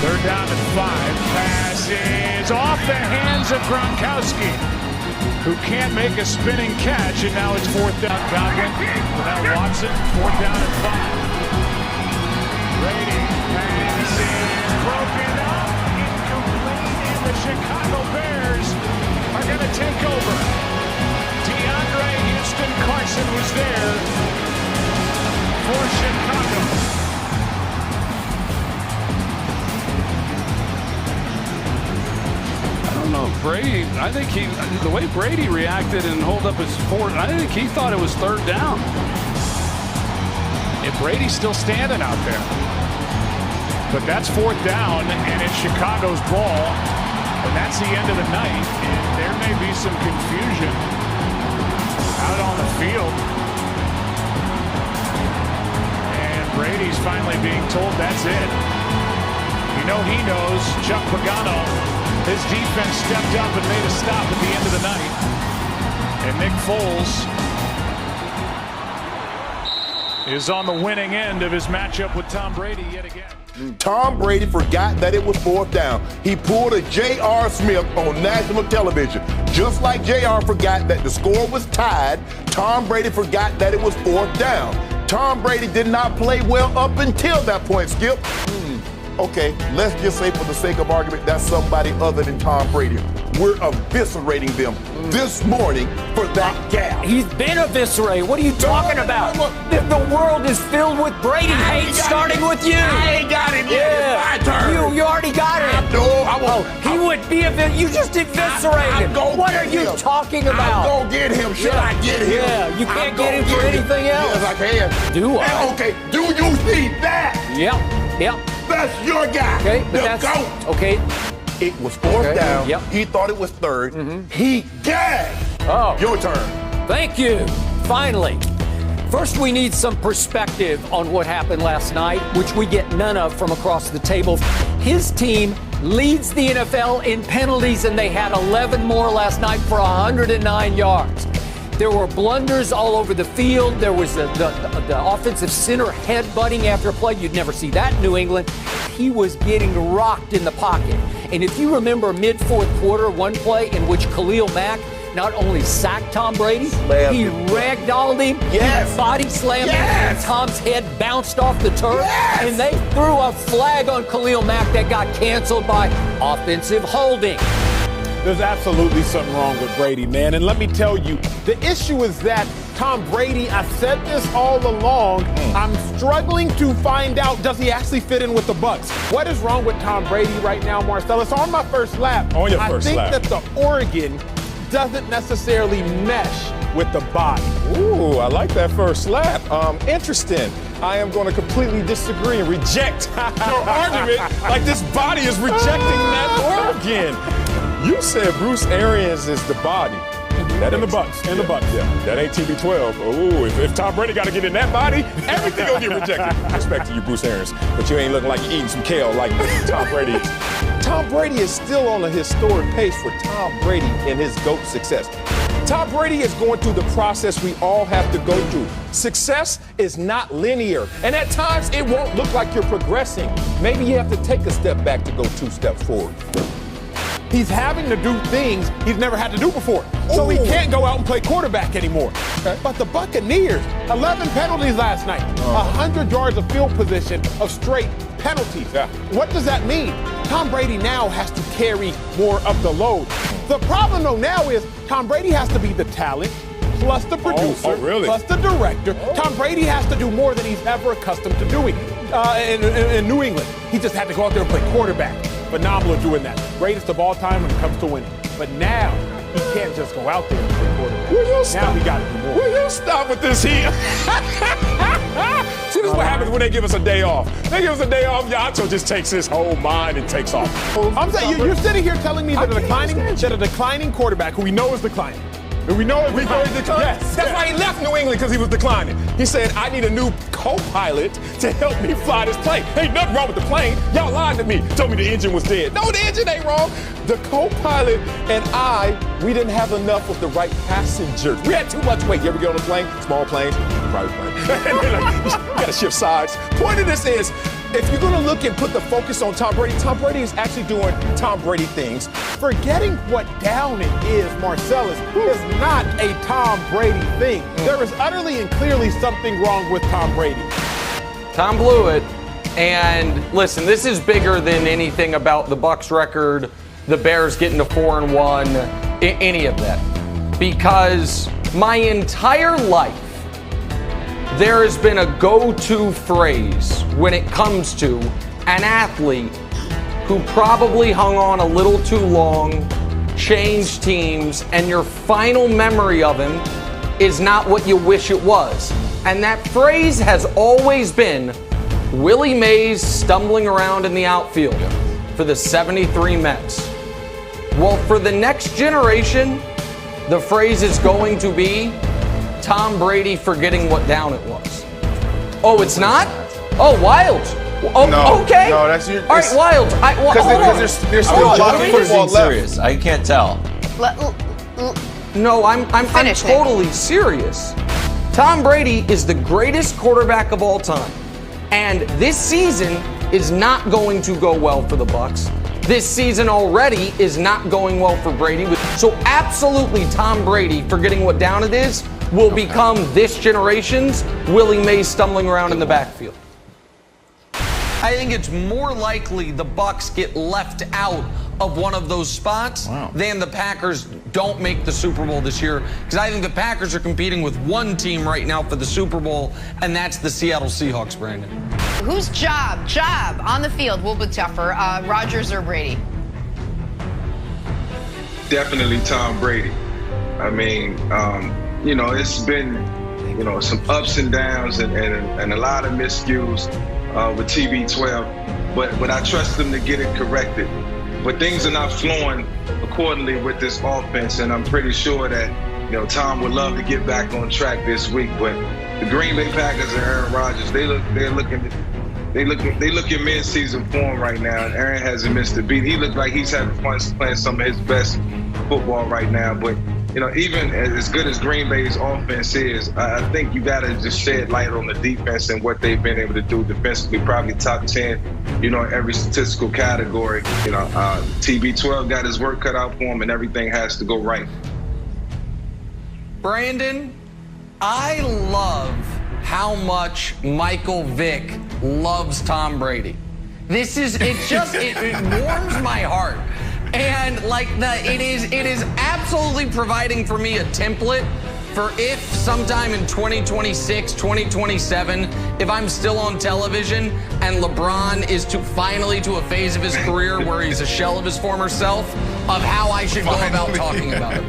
3rd down and 5. Pass is off the hands of Gronkowski, who can't make a spinning catch, and now it's 4th down. Godwin, now Watson, 4th down and 5. Brady, pass is broken up, incomplete, and the Chicago Bears are going to take over. DeAndre Houston Carson was there for Chicago. I don't know, Brady, I think the way Brady reacted and hold up his foot, I think he thought it was 3rd down. If Brady's still standing out there. But that's 4th down, and it's Chicago's ball. And that's the end of the night, and there may be some confusion out on the field. And Brady's finally being told that's it. You know he knows. Chuck Pagano, his defense stepped up and made a stop at the end of the night. And Nick Foles is on the winning end of his matchup with Tom Brady yet again. Tom Brady forgot that it was 4th down. He pulled a J.R. Smith on national television. Just like J.R. forgot that the score was tied, Tom Brady forgot that it was 4th down. Tom Brady did not play well up until that point, Skip. Okay, let's just say for the sake of argument, that's somebody other than Tom Brady. We're eviscerating them this morning for that gap. He's been eviscerated. What are you talking about? The world is filled with Brady hate, starting with you. I ain't got it yet. Yeah. It's my turn. You already got it. No, I won't. He would be you just eviscerated him. What are you talking about? I'm gonna get him. Should I get him? Yeah, you can't get him for anything else. Yes, I can. Do I? Okay, do you see that? Yep. That's your guy. Okay, but the that's GOAT. okay. It was fourth down. Yep. He thought it was third. He gagged. Oh. Your turn. Thank you. Finally. First, we need some perspective on what happened last night, which we get none of from across the table. His team leads the NFL in penalties, and they had 11 more last night for 109 yards. There were blunders all over the field. There was the offensive center headbutting after a play. You'd never see that in New England. He was getting rocked in the pocket. And if you remember mid-fourth quarter, one play in which Khalil Mack not only sacked Tom Brady, he ragdolled him, he body slammed him, and Tom's head bounced off the turf, and they threw a flag on Khalil Mack that got canceled by offensive holding. There's absolutely something wrong with Brady, man. And let me tell you, the issue is that Tom Brady, I said this all along, I'm struggling to find out, does he actually fit in with the Bucs? What is wrong with Tom Brady right now, Marcellus? On my first lap, On your first I think lap. that the Oregon doesn't necessarily mesh with the body. Ooh, I like that first lap. Interesting. I am going to completely disagree and reject your argument like this body is rejecting that Oregon. You said Bruce Arians is the body. In the Bucs. Yeah, that ain't TB12. Oh, if Tom Brady got to get in that body, everything will get rejected. Respect to you, Bruce Arians, but you ain't looking like you're eating some kale like Tom Brady. Tom Brady is still on a historic pace for Tom Brady and his GOAT success. Tom Brady is going through the process we all have to go through. Success is not linear, and at times it won't look like you're progressing. Maybe you have to take a step back to go 2 steps forward. He's having to do things he's never had to do before. So he can't go out and play quarterback anymore. But the Buccaneers, 11 penalties last night, 100 yards of field position of straight penalties. What does that mean? Tom Brady now has to carry more of the load. The problem, though, now is Tom Brady has to be the talent, plus the producer, plus the director. Tom Brady has to do more than he's ever accustomed to doing in New England. He just had to go out there and play quarterback. Phenomenal doing that. Greatest of all time when it comes to winning. But now, he can't just go out there and play quarterback. Now he got to do more. Will you stop with this here? See, this is what happens when they give us a day off. They give us a day off, Yacho just takes his whole mind and takes off. I'm saying, you're sitting here telling me that a declining quarterback, who we know is declining, we know he's declining? Yes. That's why he left New England, because he was declining. He said, I need a new co-pilot to help me fly this plane. Ain't nothing wrong with the plane. Y'all lied to me. Told me the engine was dead. No, the engine ain't wrong. The co-pilot and we didn't have enough of the right passengers. We had too much weight. You ever get on a plane? Small plane, private plane. You got to shift sides. Point of this is, if you're going to look and put the focus on Tom Brady is actually doing Tom Brady things. Forgetting what down it is, Marcellus, is not a Tom Brady thing. There is utterly and clearly something wrong with Tom Brady. Tom blew it. And listen, this is bigger than anything about the Bucs record, the Bears getting to 4-1, any of that. Because my entire life, there has been a go-to phrase when it comes to an athlete who probably hung on a little too long, changed teams, and your final memory of him is not what you wish it was. And that phrase has always been Willie Mays stumbling around in the outfield for the 73 Mets. Well, for the next generation, the phrase is going to be Tom Brady forgetting what down it was. Oh, it's not? Oh, Wild. Oh, no, okay. No, that's your. All right, Wild. Because there's still Johnny football left. Serious. I can't tell. No, I'm totally serious. Tom Brady is the greatest quarterback of all time. And this season is not going to go well for the Bucs. This season already is not going well for Brady. So absolutely Tom Brady, forgetting what down it is, will become this generation's Willie Mays stumbling around in the backfield. I think it's more likely the Bucs get left out of one of those spots than the Packers don't make the Super Bowl this year, because I think the Packers are competing with one team right now for the Super Bowl, and that's the Seattle Seahawks, Brandon. Whose job on the field will be tougher, Rodgers or Brady? Definitely Tom Brady. I mean, you know, it's been, you know, some ups and downs and a lot of miscues with TB12, but I trust them to get it corrected. But things are not flowing accordingly with this offense, and I'm pretty sure that, you know, Tom would love to get back on track this week. But the Green Bay Packers and Aaron Rodgers, they look in mid-season form right now, and Aaron hasn't missed a beat. He looks like he's having fun playing some of his best football right now. But, you know, even as good as Green Bay's offense is, I think you got to just shed light on the defense and what they've been able to do defensively. Probably top 10, you know, in every statistical category. You know, TB12 got his work cut out for him, and everything has to go right. Brandon, I love how much Michael Vick loves Tom Brady. It warms my heart. And it is absolutely providing for me a template for if sometime in 2026, 2027, if I'm still on television and LeBron is finally to a phase of his career where he's a shell of his former self, of how I should go about talking about him.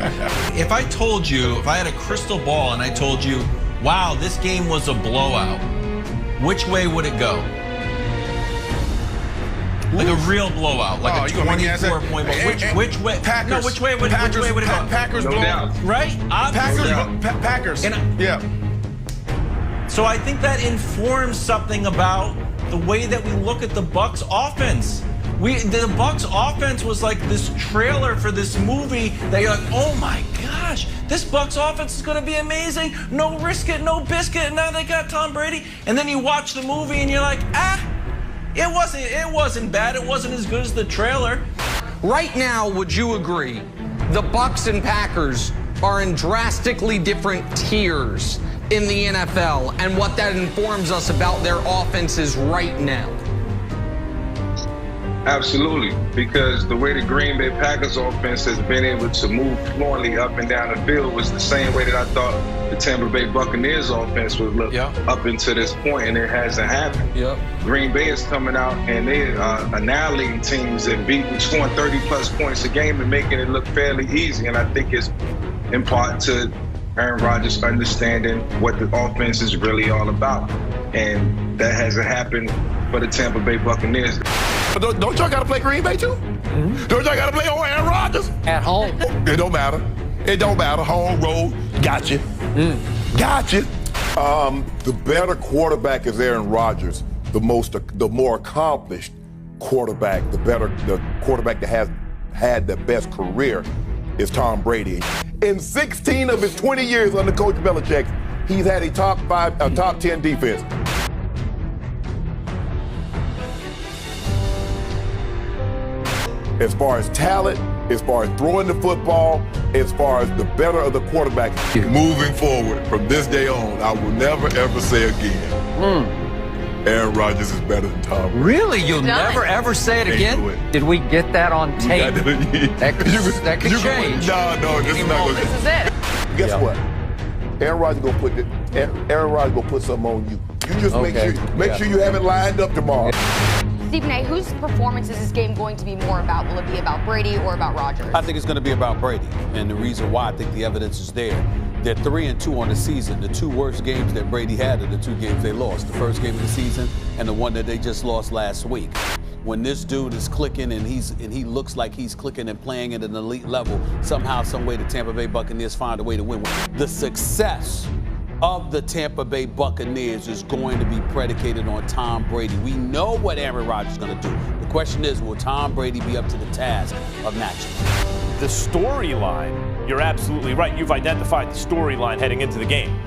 If I had a crystal ball and I told you, wow, this game was a blowout, which way would it go? Like a real blowout, like a 24-point ball. Which way? Packers. No, which way would it go? Packers. No doubt. Right? Packers. Yeah. So I think that informs something about the way that we look at the Bucs offense. The Bucs offense was like this trailer for this movie that you're like, oh my gosh, this Bucs offense is going to be amazing. No risk it, no biscuit. And now they got Tom Brady. And then you watch the movie and you're like, it wasn't bad. It wasn't as good as the trailer. Right now, would you agree, the Bucs and Packers are in drastically different tiers in the NFL, and what that informs us about their offenses right now? Absolutely, because the way the Green Bay Packers offense has been able to move fluently up and down the field was the same way that I thought the Tampa Bay Buccaneers offense would look up until this point, and it hasn't happened. Green Bay is coming out and they're annihilating teams and scoring 30-plus points a game and making it look fairly easy, and I think it's in part to Aaron Rodgers understanding what the offense is really all about, and that hasn't happened for the Tampa Bay Buccaneers. Don't y'all got to play Green Bay too? Mm-hmm. Don't y'all got to play on Aaron Rodgers? At home. It don't matter. It don't matter. Home, road, got you. Got you. The better quarterback is Aaron Rodgers. The more accomplished quarterback, the quarterback that has had the best career is Tom Brady. In 16 of his 20 years under Coach Belichick, he's had a top 10 defense. As far as talent, as far as throwing the football, as far as the better of the quarterback. Moving forward, from this day on, I will never, ever say again, Aaron Rodgers is better than Tom Brady. Really? You'll never, ever say it again? Did we get that on tape? That could change. No, this is not going to. This is it. Guess what? Aaron Rodgers gonna put something on you. You just make sure you have it lined up tomorrow. Stephen A., whose performance is this game going to be more about? Will it be about Brady or about Rodgers? I think it's going to be about Brady, and the reason why I think the evidence is there. They're 3-2 on the season. The two worst games that Brady had are the two games they lost. The first game of the season and the one that they just lost last week. When this dude is clicking and he looks like he's clicking and playing at an elite level, somehow, some way the Tampa Bay Buccaneers find a way to win. The success of the Tampa Bay Buccaneers is going to be predicated on Tom Brady. We know what Aaron Rodgers is going to do. The question is, will Tom Brady be up to the task of matching? The storyline, you're absolutely right. You've identified the storyline heading into the game.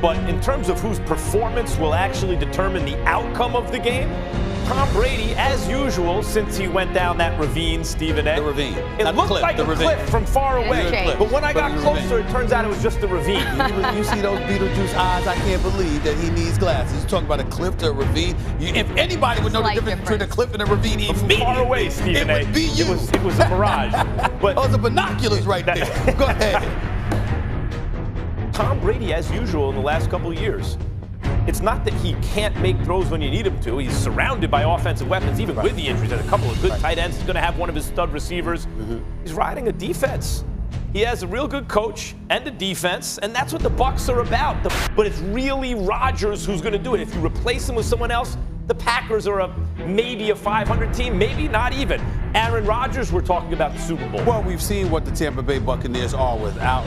But in terms of whose performance will actually determine the outcome of the game, Tom Brady, as usual, since he went down that ravine, Stephen A. The ravine. It Not looked cliff, like the a ravine. cliff from far away. But when I got closer, it turns out it was just the ravine. You see those Beetlejuice eyes? I can't believe that he needs glasses. You're talking about a cliff to a ravine. If anybody would know the difference between a cliff and a ravine, immediately, far away, Stephen A. It would be you. It was a mirage. But those are binoculars right there. Go ahead. Tom Brady, as usual, in the last couple of years, it's not that he can't make throws when you need him to. He's surrounded by offensive weapons, even with the injuries. There's a couple of good tight ends. He's going to have one of his stud receivers. He's riding a defense. He has a real good coach and a defense, and that's what the Bucs are about. But it's really Rodgers who's going to do it. If you replace him with someone else, the Packers are maybe a 500 team, maybe not even. Aaron Rodgers, we're talking about the Super Bowl. Well, we've seen what the Tampa Bay Buccaneers are without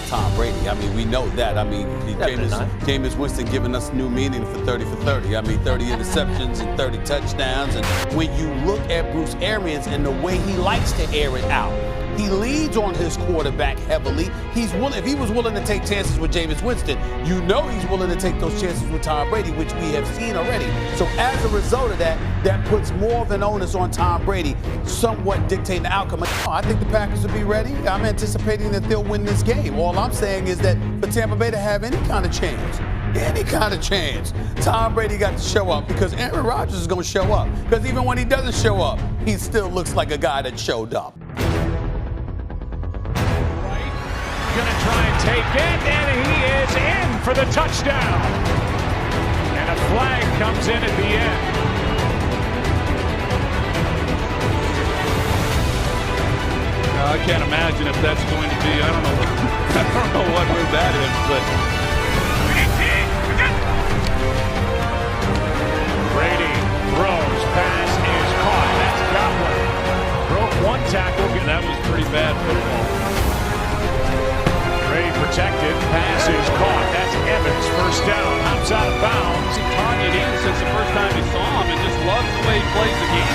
Tom Brady. I mean, we know that. I mean, Jameis Winston giving us new meaning for 30 for 30. I mean, 30 interceptions and 30 touchdowns. And when you look at Bruce Arians and the way he likes to air it out, he leads on his quarterback heavily. If he was willing to take chances with Jameis Winston, you know he's willing to take those chances with Tom Brady, which we have seen already. So as a result of that, that puts more of an onus on Tom Brady, somewhat dictating the outcome. I think the Packers will be ready. I'm anticipating that they'll win this game. All I'm saying is that for Tampa Bay to have any kind of chance, Tom Brady got to show up because Aaron Rodgers is going to show up. Because even when he doesn't show up, he still looks like a guy that showed up. Gonna try and take it, and he is in for the touchdown. And a flag comes in at the end. I can't imagine if that's going to be, I don't know what move that is, but Brady throws, pass is caught. That's Goblin. Broke one tackle. that was pretty bad football. Brady protected, pass is caught. That's Evans, first down, hops out of bounds. He targeted in since the first time he saw him and just loves the way he plays the game.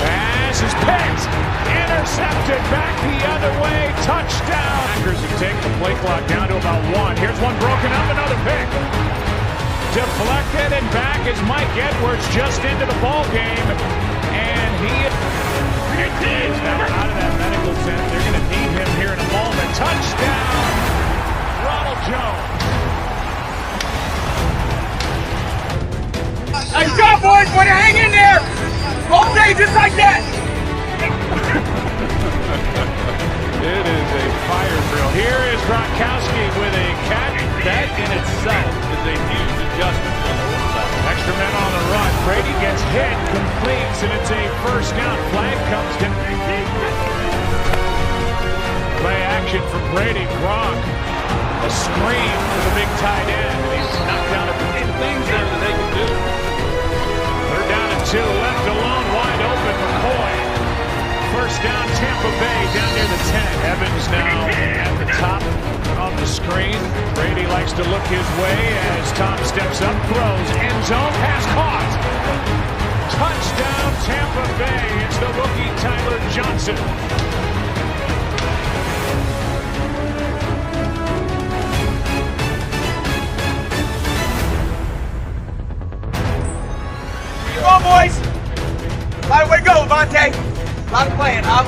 Pass is picked, intercepted, back the other way, touchdown. Packers have taken the play clock down to about 1. Here's one broken up, another pick. Deflected and back is Mike Edwards just into the ball game, and he is now out of that medical tent. They're going to need him here in a moment. Touchdown, Ronald Jones. Let's go, boys! Want to hang in there all day, just like that. It is a fire drill. Here is Gronkowski with a catch. That in itself is a huge adjustment for the quarterback. Extra men on the run. Brady gets hit, completes, and it's a first down. Flag comes down. Play action for Brady. Gronk. A screen for the big tight end. And he's knocked down a few things there that they can do. They're down at 2. Left alone, wide open. McCoy. First down, Tampa Bay, down near the 10. Evans now at the top of the screen. Brady likes to look his way as Tom steps up, throws, end zone, pass caught. Touchdown, Tampa Bay. It's the rookie Tyler Johnson. Come on, boys. All right, way to go, Vontae. A lot of playing, huh?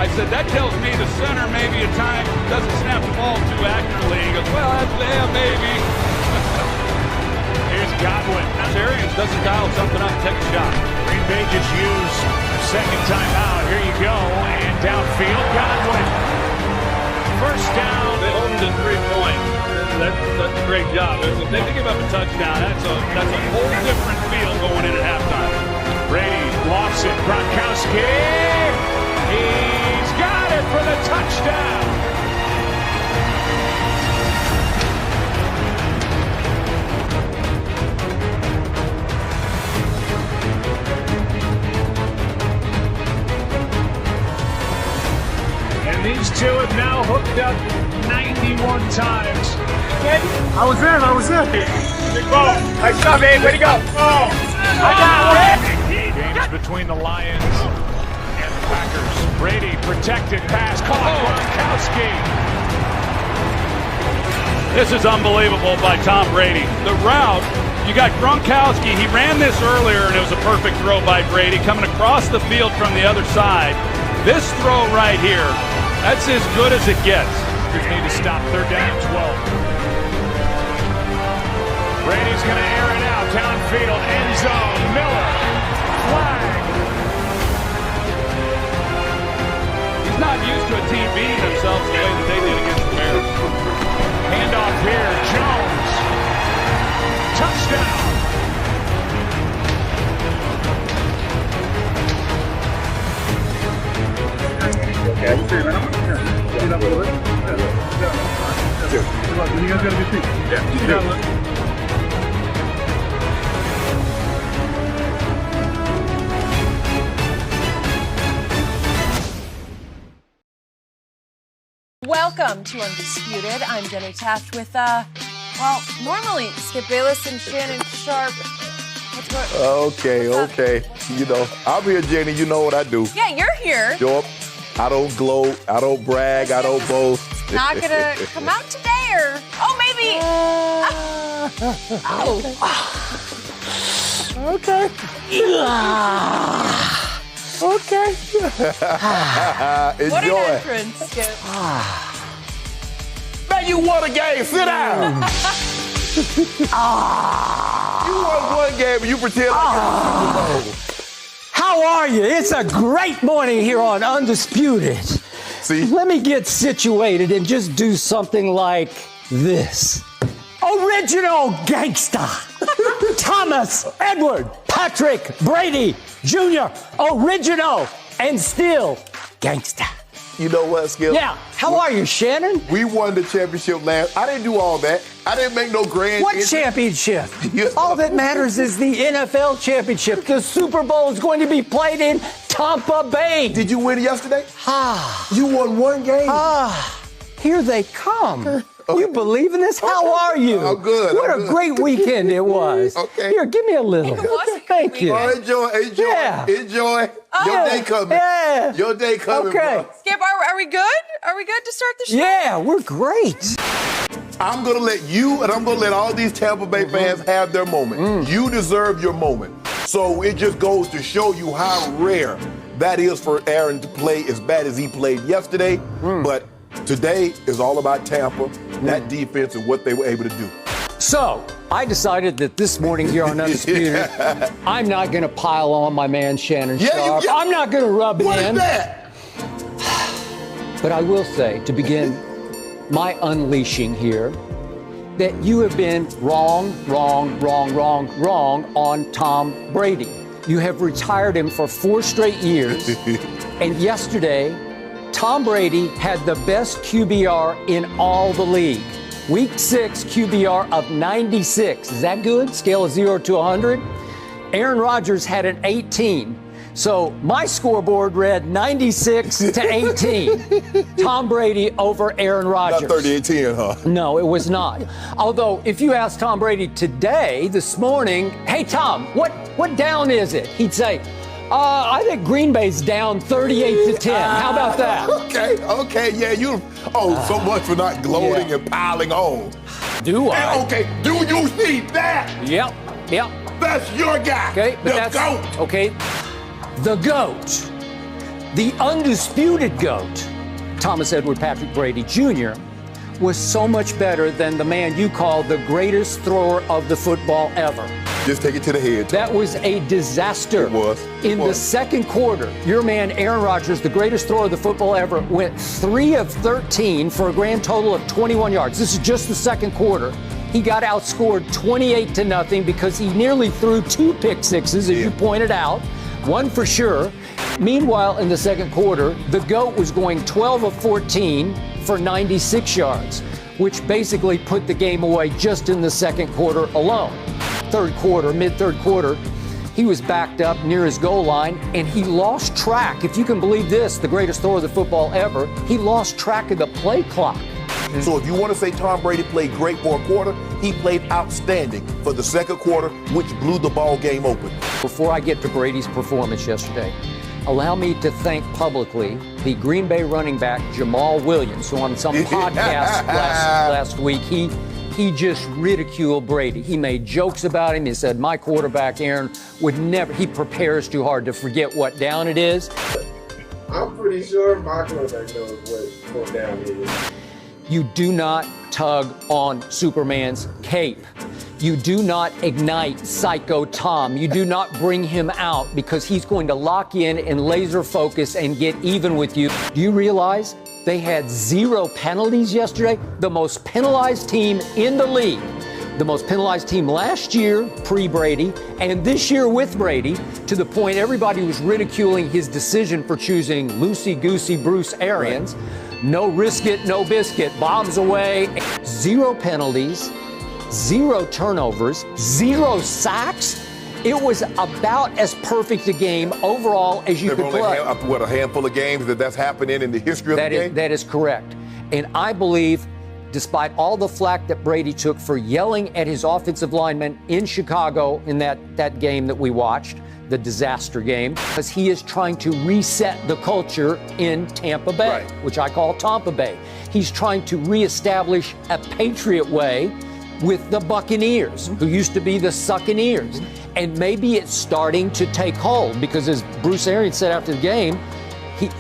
I said, that tells me the center maybe at times doesn't snap the ball too accurately. He goes, well, yeah, maybe. Here's Godwin. Arians doesn't dial something up, take a shot. Green Bay just used second time out. Here you go. And downfield, Godwin. First down. They hold him to 3 points. That's a great job. If they give up a touchdown, that's a whole different feel going in at halftime. Brady lofts it. Gronkowski. He's got it for the touchdown. And these two have now hooked up 91 times. I was in. Big ball. Nice job, man. Way to go. Oh. I got it. Games between the Lions and the Packers. Brady protected pass. Caught Gronkowski. This is unbelievable by Tom Brady. The route, you got Gronkowski. He ran this earlier, and it was a perfect throw by Brady coming across the field from the other side. This throw right here, that's as good as it gets. Just need to stop. 3rd down and 12. Brady's going to air it out. Downfield, end zone. Miller. Flag. He's not used to a team beating themselves the way that they did against the Bears. Handoff here. Jones. Touchdown. Welcome to Undisputed. I'm Jenny Taft with, normally Skip Bayless and Shannon Sharp. Okay. You know, I'm here, Jenny. You know what I do. Yeah, you're here. Show up. I don't gloat. I don't brag. I don't boast. Not gonna come out today, or maybe. Okay. Okay. Enjoy. What an entrance, Skip. Man, you won a game. Sit down. You won one game and you pretend like How are you? It's a great morning here on Undisputed. See? Let me get situated and just do something like this. Original gangsta. Thomas Edward Patrick Brady Jr. Original and still gangsta. You know what, Skip? Yeah. How are you, Shannon? We won the championship last. I didn't do all that. I didn't make no grand. What championship? All that matters is the NFL championship. The Super Bowl is going to be played in Tampa Bay. Did you win yesterday? You won one game. Here they come. You believe in this? How are you? I'm good. What a great weekend it was. Okay. Here, give me a little. It was a good Thank you. Oh, enjoy. Yeah. Enjoy. Your day coming. Yeah. Your day coming, Okay. bro. Skip, are we good? Are we good to start the show? Yeah, we're great. I'm going to let you and I'm going to let all these Tampa Bay fans have their moment. You deserve your moment. So it just goes to show you how rare that is for Aaron to play as bad as he played yesterday. But today is all about Tampa, that defense, and what they were able to do. So, I decided that this morning here on Undisputed, I'm not going to pile on my man Shannon Sharp. I'm not going to rub it in. What is that? But I will say, to begin my unleashing here, that you have been wrong on Tom Brady. You have retired him for 4 straight years. And yesterday, Tom Brady had the best QBR in all the league. Week 6 QBR of 96. Is that good? Scale of 0 to 100. Aaron Rodgers had an 18. So my scoreboard read 96 to 18. Tom Brady over Aaron Rodgers. Not 38-10, huh? No, it was not. Although, if you ask Tom Brady today, this morning, hey, Tom, what down is it? He'd say, I think Green Bay's down 38 to 10. How about that? Okay, yeah, so much for not gloating and piling on. Do I? Okay, do you see that? Yep. That's your guy. Okay, but the GOAT. Okay, the GOAT, the undisputed GOAT, Thomas Edward Patrick Brady Jr., was so much better than the man you call the greatest thrower of the football ever. Just take it to the head. That was a disaster. It was. In the second quarter, your man Aaron Rodgers, the greatest thrower of the football ever, went 3 of 13 for a grand total of 21 yards. This is just the second quarter. He got outscored 28 to nothing because he nearly threw 2 pick sixes, as you pointed out, one for sure. Meanwhile, in the second quarter, the GOAT was going 12 of 14 for 96 yards, which basically put the game away just in the second quarter alone. Mid-third quarter, he was backed up near his goal line, and he lost track. If you can believe this, the greatest thrower of the football ever, he lost track of the play clock. So if you want to say Tom Brady played great for a quarter, he played outstanding for the second quarter, which blew the ball game open. Before I get to Brady's performance yesterday, allow me to thank publicly the Green Bay running back, Jamal Williams, who on some podcast last week, he just ridiculed Brady. He made jokes about him. He said, my quarterback, Aaron, would never, he prepares too hard to forget what down it is. I'm pretty sure my quarterback knows what down it is. You do not tug on Superman's cape. You do not ignite Psycho Tom. You do not bring him out because he's going to lock in and laser focus and get even with you. Do you realize they had 0 penalties yesterday? The most penalized team in the league. The most penalized team last year, pre-Brady, and this year with Brady, to the point everybody was ridiculing his decision for choosing loosey-goosey Bruce Arians. Right. No risk it, no biscuit, bombs away. 0 penalties, 0 turnovers, 0 sacks. It was about as perfect a game overall as you could play. What, a handful of games that's happening in the history of the game? That is correct. And I believe, despite all the flack that Brady took for yelling at his offensive linemen in Chicago in that game that we watched, the disaster game, because he is trying to reset the culture in Tampa Bay, which I call Tampa Bay. He's trying to reestablish a Patriot way with the Buccaneers, who used to be the Succaneers. And maybe it's starting to take hold because, as Bruce Arians said after the game,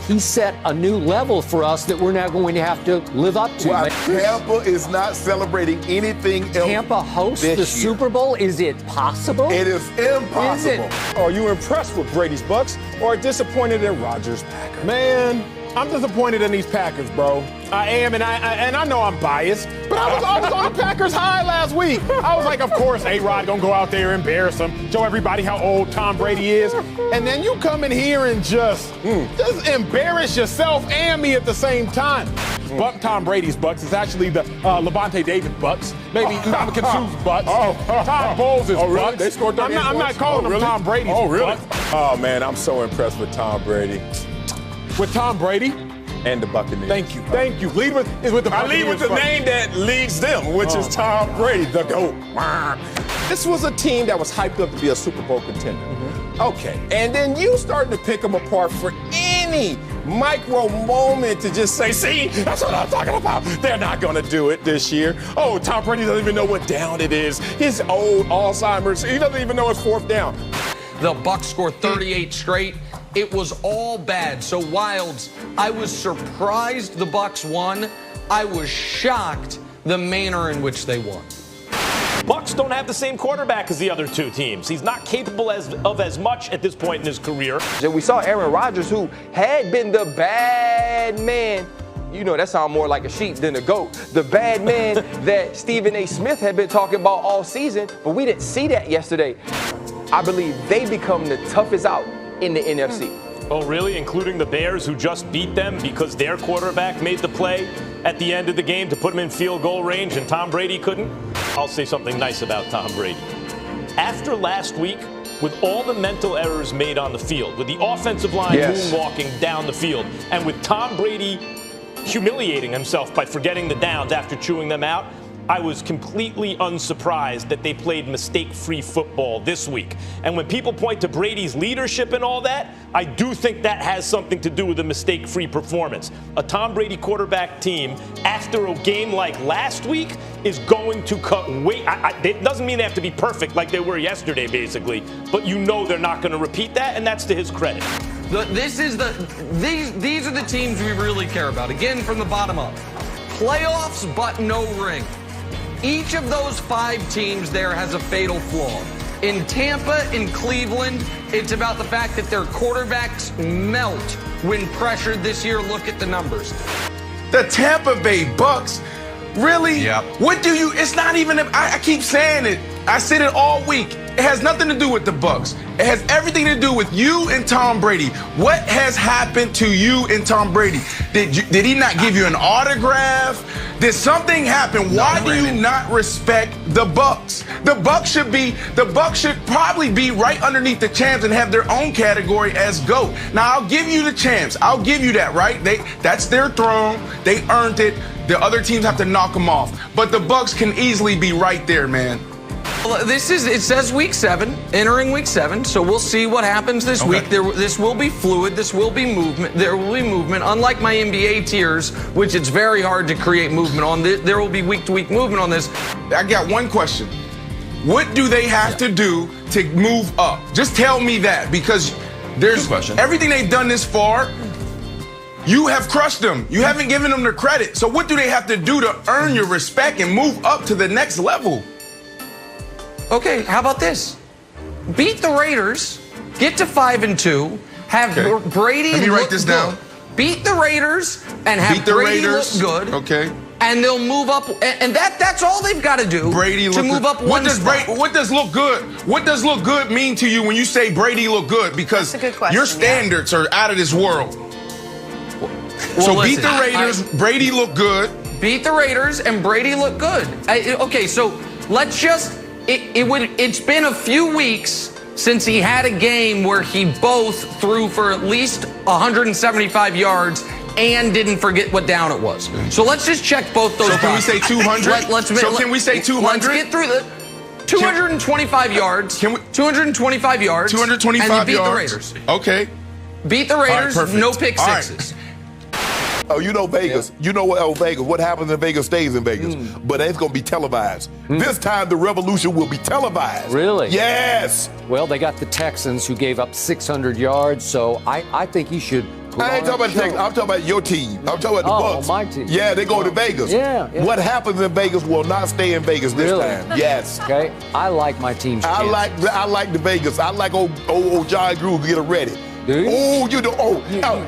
he set a new level for us that we're now going to have to live up to. Well, Tampa is not celebrating anything else. Tampa hosts the Super Bowl? Is it possible? It is impossible. Are you impressed with Brady's Bucks or disappointed in Rodgers' Packers? Man, I'm disappointed in these Packers, bro. I am, and I know I'm biased, but I was on the Packers high last week. I was like, of course, A-Rod gonna go out there, embarrass them, show everybody how old Tom Brady is, and then you come in here and just embarrass yourself and me at the same time. But Tom Brady's Bucks is actually the Levante David Bucks, maybe Ndamukong Suh's Bucks, Todd Bowles' really? Bucks. They scored 38 I'm not calling them Tom Brady's Bucks. Oh, man, I'm so impressed with Tom Brady. With Tom Brady? And the Buccaneers. Thank you. Lead with the Buccaneers. I lead with the name that leads them, which is Tom Brady, the GOAT. This was a team that was hyped up to be a Super Bowl contender. Okay, and then you starting to pick them apart for any micro moment to just say, see, that's what I'm talking about. They're not going to do it this year. Oh, Tom Brady doesn't even know what down it is. His old Alzheimer's, he doesn't even know it's 4th down. The Bucs scored 38 straight. It was all bad. So, Wilds, I was surprised the Bucs won. I was shocked the manner in which they won. Bucs don't have the same quarterback as the other 2 teams. He's not capable of as much at this point in his career. And we saw Aaron Rodgers, who had been the bad man. You know, that sounds more like a sheep than a goat. The bad man that Stephen A. Smith had been talking about all season, but we didn't see that yesterday. I believe they become the toughest out in the NFC. Oh, really? Including the Bears, who just beat them because their quarterback made the play at the end of the game to put them in field goal range and Tom Brady couldn't? I'll say something nice about Tom Brady. After last week, with all the mental errors made on the field, with the offensive line moonwalking down the field, and with Tom Brady humiliating himself by forgetting the downs after chewing them out, I was completely unsurprised that they played mistake-free football this week. And when people point to Brady's leadership and all that, I do think that has something to do with a mistake-free performance. A Tom Brady quarterback team, after a game like last week, is going to cut weight. It doesn't mean they have to be perfect like they were yesterday, basically, but you know they're not going to repeat that, and that's to his credit. These are the teams we really care about. Again, from the bottom up. Playoffs, but no ring. Each of those 5 teams there has a fatal flaw. In Tampa, in Cleveland, it's about the fact that their quarterbacks melt when pressured this year. Look at the numbers. The Tampa Bay Bucks, really? Yep. What do you, it's not even, I keep saying it. I said it all week. It has nothing to do with the Bucks. It has everything to do with you and Tom Brady. What has happened to you and Tom Brady? Did he not give you an autograph? Did something happen? Why do you not respect the Bucks? The Bucks should probably be right underneath the champs and have their own category as GOAT. Now I'll give you the champs. I'll give you that, right? That's their throne. They earned it. The other teams have to knock them off. But the Bucks can easily be right there, man. Well, it says week 7, entering week 7, so we'll see what happens this week. This will be fluid. This will be movement. There will be movement. Unlike my NBA tiers, which it's very hard to create movement on, there will be week-to-week movement on this. I got one question. What do they have to do to move up? Just tell me that, because there's everything they've done this far. You have crushed them. You haven't given them the credit. So what do they have to do to earn your respect and move up to the next level? Okay, how about this? Beat the Raiders, get to 5-2, have Brady. Let me write this down. Beat the Raiders and have Brady look good. Okay. And they'll move up, and that's all they've got to do to move up one spot. What does look good? What does look good mean to you when you say Brady look good? Because your standards are out of this world. So beat the Raiders, Brady look good. Beat the Raiders and Brady look good. Okay, so let's just. It's been a few weeks since he had a game where he both threw for at least 175 yards and didn't forget what down it was. So let's just check both those. So can we say 200? Can we say 200? Let's get through the 225 yards. 225 yards. 225 and you beat yards. the Raiders. Okay. Beat the Raiders. Right, no pick sixes. Oh, you know Vegas. You know what? Vegas. What happens in Vegas stays in Vegas. But it's going to be televised. This time the revolution will be televised. Really? Yes. Well, they got the Texans who gave up 600 yards, so I think he should. I ain't talking about the Texans. I'm talking about your team. I'm talking about the Bucks. My team. Yeah, they go to Vegas. Yeah. What happens in Vegas will not stay in Vegas this time. Yes. Okay. I like my team's I like the Vegas. I like old John Gruden to get it ready. Dude. Oh,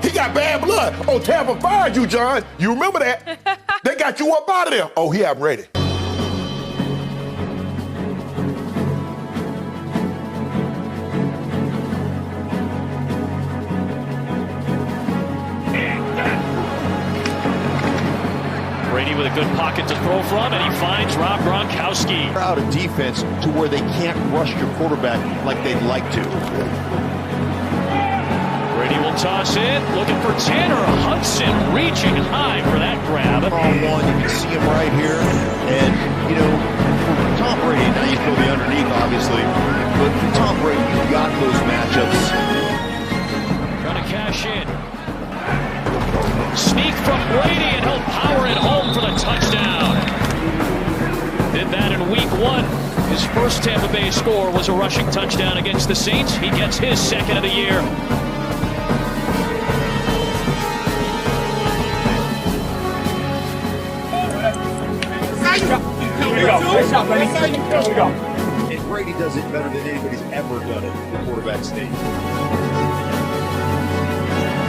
he got bad blood. Oh, Tampa fired you, John. You remember that? They got you up out of there. Oh, I'm ready. Brady with a good pocket to throw from, and he finds Rob Gronkowski. Out of defense to where they can't rush your quarterback like they'd like to. Brady will toss it, looking for Tanner Hudson, reaching high for that grab. On one, you can see him right here, and for Tom Brady, now you feel the underneath, obviously, but for Tom Brady, you got those matchups. Trying to cash in. Sneak from Brady, and he'll power it home for the touchdown. Did that in week 1. His first Tampa Bay score was a rushing touchdown against the Saints. He gets his second of the year. And Brady does it better than anybody's ever done it at the quarterback stage.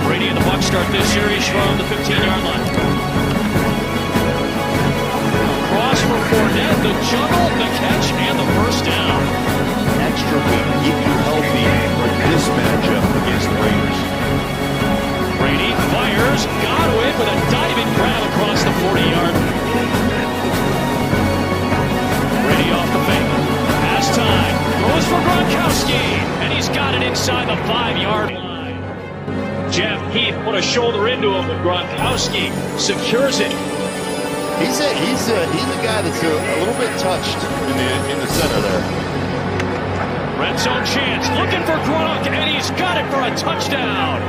Brady and the Bucs start this series from the 15-yard line. Cross for Fournette, the juggle, the catch, and the first down. Extra week to get you healthy for this matchup against the Raiders. Brady fires, Godwin with a diving grab across the 40-yard. Brady off the fake. Pass time. Throws for Gronkowski. And he's got it inside the 5-yard line. Jeff Heath put a shoulder into him, but Gronkowski secures it. He's a guy that's a little bit touched in the center there. Red zone chance. Looking for Gronk. And he's got it for a touchdown.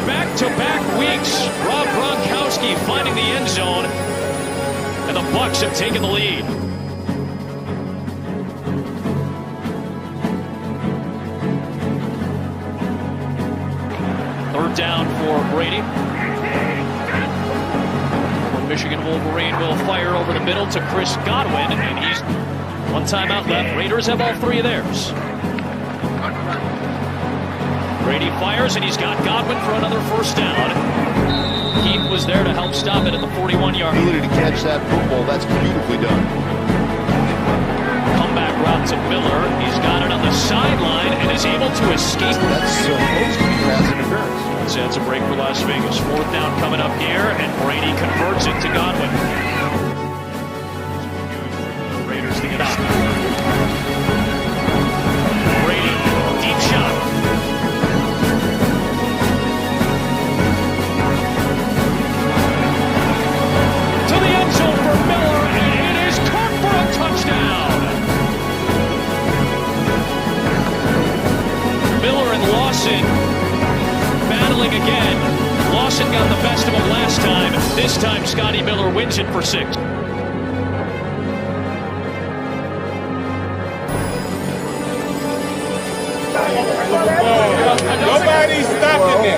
Back-to-back weeks. Rob Gronkowski finding the end zone. And the Bucs have taken the lead. Third down for Brady. Michigan Wolverine will fire over the middle to Chris Godwin, and he's one timeout left. Raiders have all 3 of theirs. Brady fires, and he's got Godwin for another first down. Heath was there to help stop it at the 41-yard line. Ability to catch that football, that's beautifully done. Comeback route to Miller. He's got it on the sideline and is able to escape. That's supposed to be pass interference. Sets a break for Las Vegas. 4th down coming up here, and Brady converts it to Godwin. Raiders to get out. Brady, deep shot. To the end zone for Miller, and it is caught for a touchdown. This time, Scotty Miller wins it for 6. Nobody's stopping them.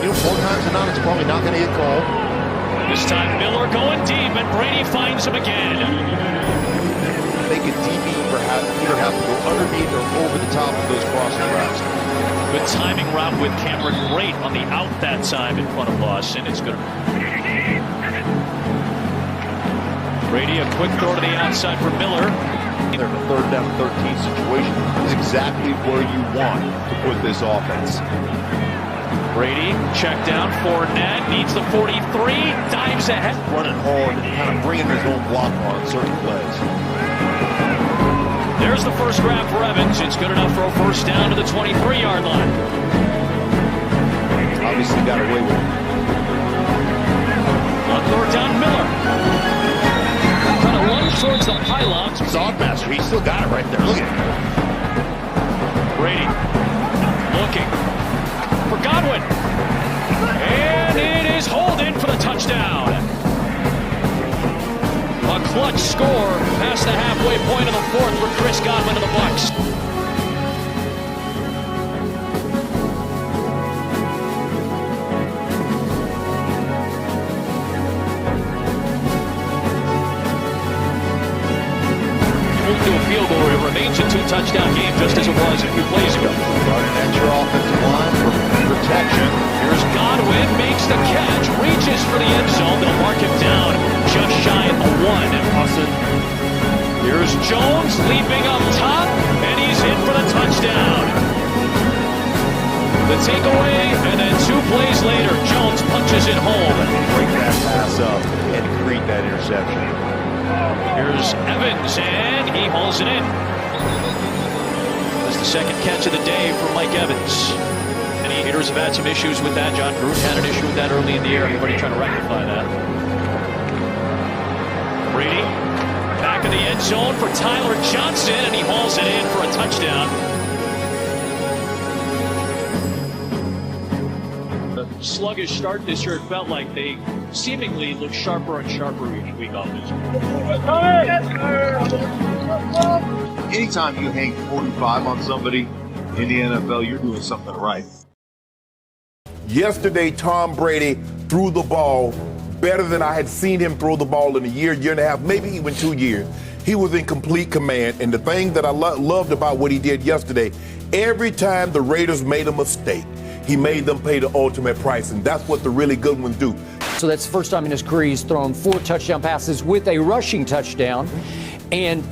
4 times than not, it's probably not going to get called. This time, Miller going deep, and Brady finds him again. Make a DB either have to go underneath or over the top of those crossing routes. Good timing route with Cameron Brate on the out that time in front of Lawson. It's good. Brady, a quick throw to the outside for Miller. They're in a 3rd down 13 situation. Is exactly where you want to put this offense. Brady, check down, Fournette, needs the 43, dives ahead. Running hard and kind of bringing his own block on certain plays. There's the first grab for Evans. It's good enough for a first down to the 23-yard line. Obviously got away with it. On 3rd down, Miller. Trying to lunge towards the pylons. Zogmaster, he still got it right there. Look at it. Brady looking for Godwin. And it is Holden for the touchdown. A clutch score past the halfway point of the 4th for Chris Godwin of the Bucs. To a field goal, it remains a 2-touchdown game just as it was a few plays ago. Running at your offensive line for protection. Here's Godwin, makes the catch, reaches for the end zone. They'll mark him down just shy of the 1. Awesome. Here's Jones leaping up top, and he's in for the touchdown. The takeaway, and then 2 plays later, Jones punches it home. Break that pass up and create that interception. Here's Evans, and he hauls it in. That's the second catch of the day for Mike Evans. Any hitters have had some issues with that. John Groot had an issue with that early in the year. Everybody trying to rectify that. Brady, back of the end zone for Tyler Johnson, and he hauls it in for a touchdown. The sluggish start this year, it felt like they seemingly look sharper and sharper each week offensively. Anytime you hang 45 on somebody in the NFL, you're doing something right. Yesterday, Tom Brady threw the ball better than I had seen him throw the ball in a year, year and a half, maybe even 2 years. He was in complete command. And the thing that I loved about what he did yesterday, every time the Raiders made a mistake, he made them pay the ultimate price. And that's what the really good ones do. So that's the first time in his career he's thrown 4 touchdown passes with a rushing touchdown. And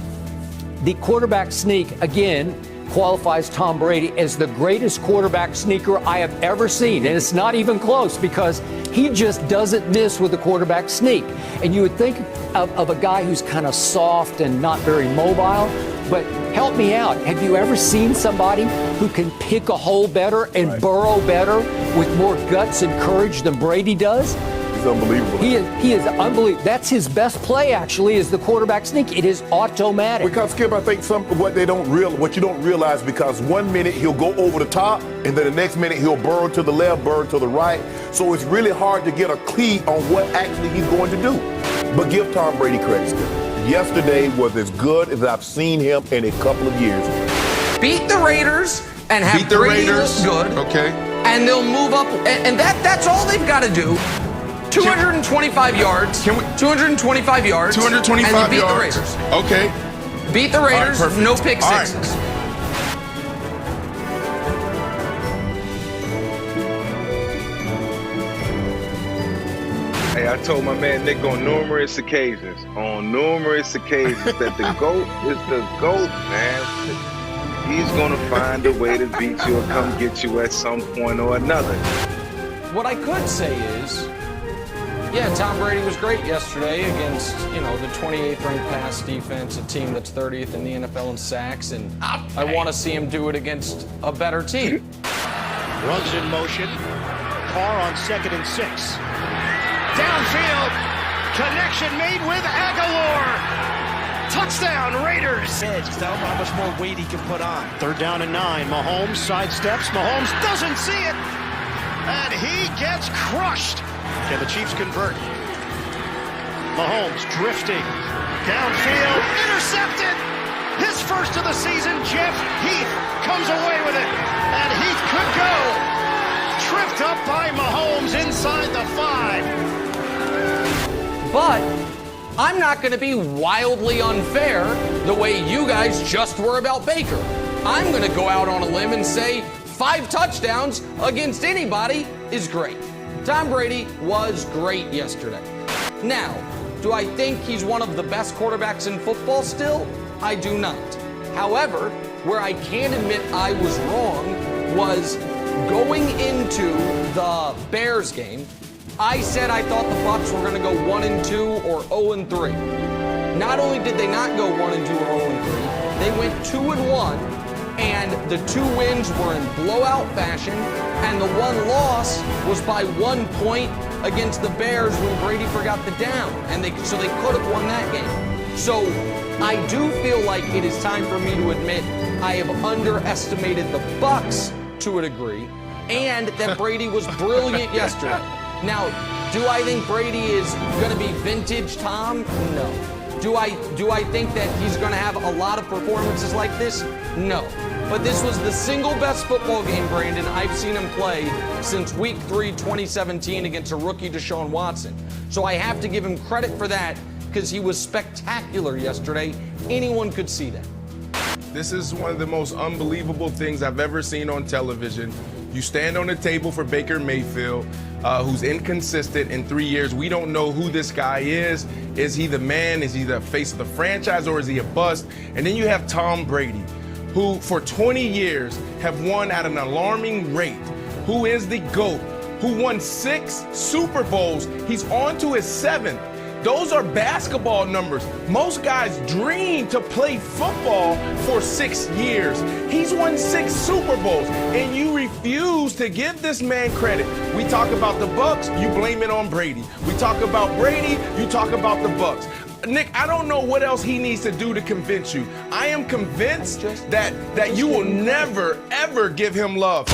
the quarterback sneak, again, qualifies Tom Brady as the greatest quarterback sneaker I have ever seen. And it's not even close because he just doesn't miss with the quarterback sneak. And you would think of a guy who's kind of soft and not very mobile, but help me out. Have you ever seen somebody who can pick a hole better and burrow better with more guts and courage than Brady does? He's unbelievable. He is unbelievable. That's his best play, actually, is the quarterback sneak. It is automatic. Because, Skip, I think what you don't realize, because 1 minute he'll go over the top, and then the next minute he'll burrow to the left, burrow to the right. So it's really hard to get a key on what actually he's going to do. But give Tom Brady credit, Skip. Yesterday was as good as I've seen him in a couple of years. Beat the Raiders and have Brady look good. Okay. And they'll move up, and that's all they've got to do. 225 yards. 225 yards. 225 and beat yards. the Raiders. Okay. Beat the Raiders. All right, no pick sixes. Right. Hey, I told my man Nick on numerous occasions, that the GOAT is the GOAT, man. He's going to find a way to beat you or come get you at some point or another. What I could say is, yeah, Tom Brady was great yesterday against, the 28th ranked pass defense, a team that's 30th in the NFL in sacks, and I want to see him do it against a better team. Runs in motion. Carr on 2nd and 6. Downfield. Connection made with Aguilar. Touchdown, Raiders. Edge. How much more weight he can put on. 3rd down and 9. Mahomes sidesteps. Mahomes doesn't see it. And he gets crushed. Can the Chiefs convert? Mahomes drifting downfield, intercepted. His first of the season. Jeff Heath comes away with it, and Heath could go. Tripped up by Mahomes inside the 5. But I'm not going to be wildly unfair the way you guys just were about Baker. I'm going to go out on a limb and say 5 touchdowns against anybody is great. Tom Brady was great yesterday. Now, do I think he's one of the best quarterbacks in football still? I do not. However, where I can admit I was wrong was going into the Bears game. I said I thought the Bucs were going to go 1-2 or 0-3. Not only did they not go 1-2 or 0-3, they went 2-1, and the 2 wins were in blowout fashion, and the 1 loss was by 1 point against the Bears when Brady forgot the down, and so they could have won that game. So I do feel like it is time for me to admit I have underestimated the Bucs to a degree, and that Brady was brilliant yesterday. Now, do I think Brady is going to be vintage Tom? No. Do I think that he's going to have a lot of performances like this? No. But this was the single best football game, Brandon, I've seen him play since week 3, 2017 against a rookie Deshaun Watson. So I have to give him credit for that because he was spectacular yesterday. Anyone could see that. This is one of the most unbelievable things I've ever seen on television. You stand on the table for Baker Mayfield, who's inconsistent in 3 years. We don't know who this guy is. Is he the man? Is he the face of the franchise, or is he a bust? And then you have Tom Brady, who for 20 years have won at an alarming rate, who is the GOAT, who won 6 Super Bowls. He's on to his 7th. Those are basketball numbers. Most guys dream to play football for 6 years. He's won 6 Super Bowls, and you refuse to give this man credit. We talk about the Bucs, you blame it on Brady. We talk about Brady, you talk about the Bucs. Nick, I don't know what else he needs to do to convince you. I am convinced that you will never, ever give him love.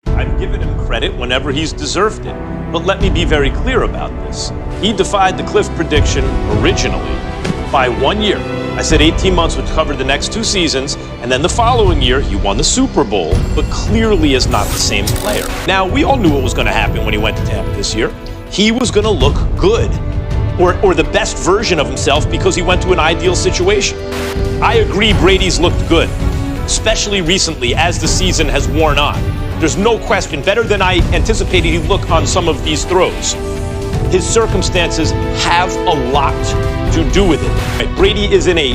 I've given him credit whenever he's deserved it. But let me be very clear about this. He defied the cliff prediction originally by 1 year. I said 18 months would cover the next 2 seasons, and then the following year he won the Super Bowl, but clearly is not the same player. Now, we all knew what was going to happen when he went to Tampa this year. He was going to look good, or the best version of himself, because he went to an ideal situation. I agree Brady's looked good, especially recently as the season has worn on. There's no question, better than I anticipated he'd look on some of these throws. His circumstances have a lot to do with it. Brady is in a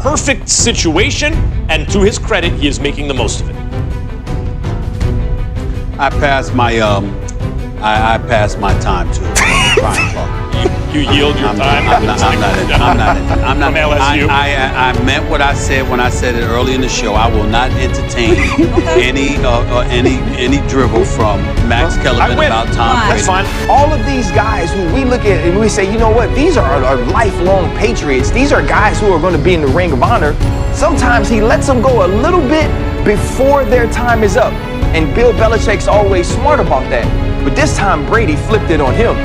perfect situation, and to his credit, he is making the most of it. I passed my time to You yield your time. I'm not. From LSU. I meant what I said when I said it early in the show. I will not entertain any dribble from Max Kellerman about Tom Brady. That's fine. All of these guys who we look at and we say, you know what, these are lifelong Patriots. These are guys who are going to be in the Ring of Honor. Sometimes he lets them go a little bit before their time is up. And Bill Belichick's always smart about that. But this time Brady flipped it on him.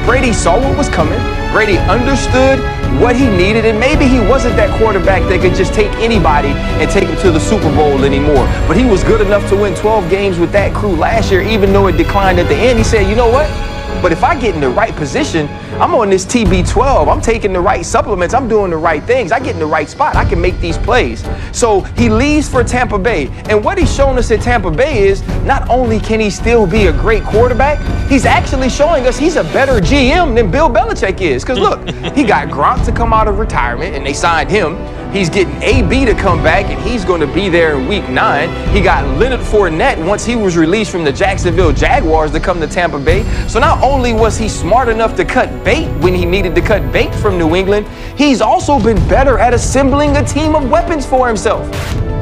Brady saw what was coming. Brady understood what he needed, and maybe he wasn't that quarterback that could just take anybody and take him to the Super Bowl anymore. But he was good enough to win 12 games with that crew last year, even though it declined at the end. He said, you know what? But if I get in the right position, I'm on this TB12. I'm taking the right supplements. I'm doing the right things. I get in the right spot. I can make these plays. So he leaves for Tampa Bay. And what he's shown us at Tampa Bay is not only can he still be a great quarterback, he's actually showing us he's a better GM than Bill Belichick is. Because look, he got Gronk to come out of retirement and they signed him. He's getting AB to come back, and he's going to be there in week 9. He got Leonard Fournette once he was released from the Jacksonville Jaguars to come to Tampa Bay. So not only was he smart enough to cut bait when he needed to cut bait from New England, he's also been better at assembling a team of weapons for himself.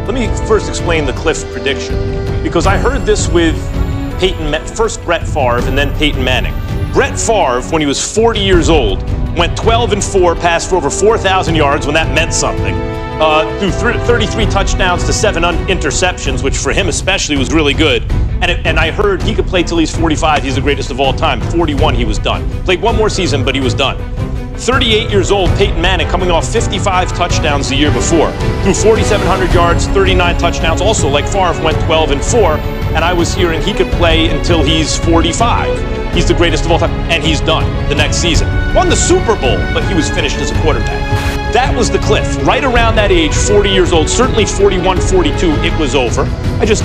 Let me first explain the cliff prediction, because I heard this with first Brett Favre and then Peyton Manning. Brett Favre, when he was 40 years old, went 12-4, passed for over 4,000 yards when that meant something. Threw 33 touchdowns to 7 interceptions, which for him especially was really good. And I heard he could play till he's 45. He's the greatest of all time. 41, he was done. Played one more season, but he was done. 38 years old, Peyton Manning, coming off 55 touchdowns the year before. Threw 4,700 yards, 39 touchdowns. Also, like Favre, went 12-4. And I was hearing he could play until he's 45. He's the greatest of all time. And he's done the next season. Won the Super Bowl, but he was finished as a quarterback. That was the cliff. Right around that age, 40 years old, certainly 41, 42, it was over. I just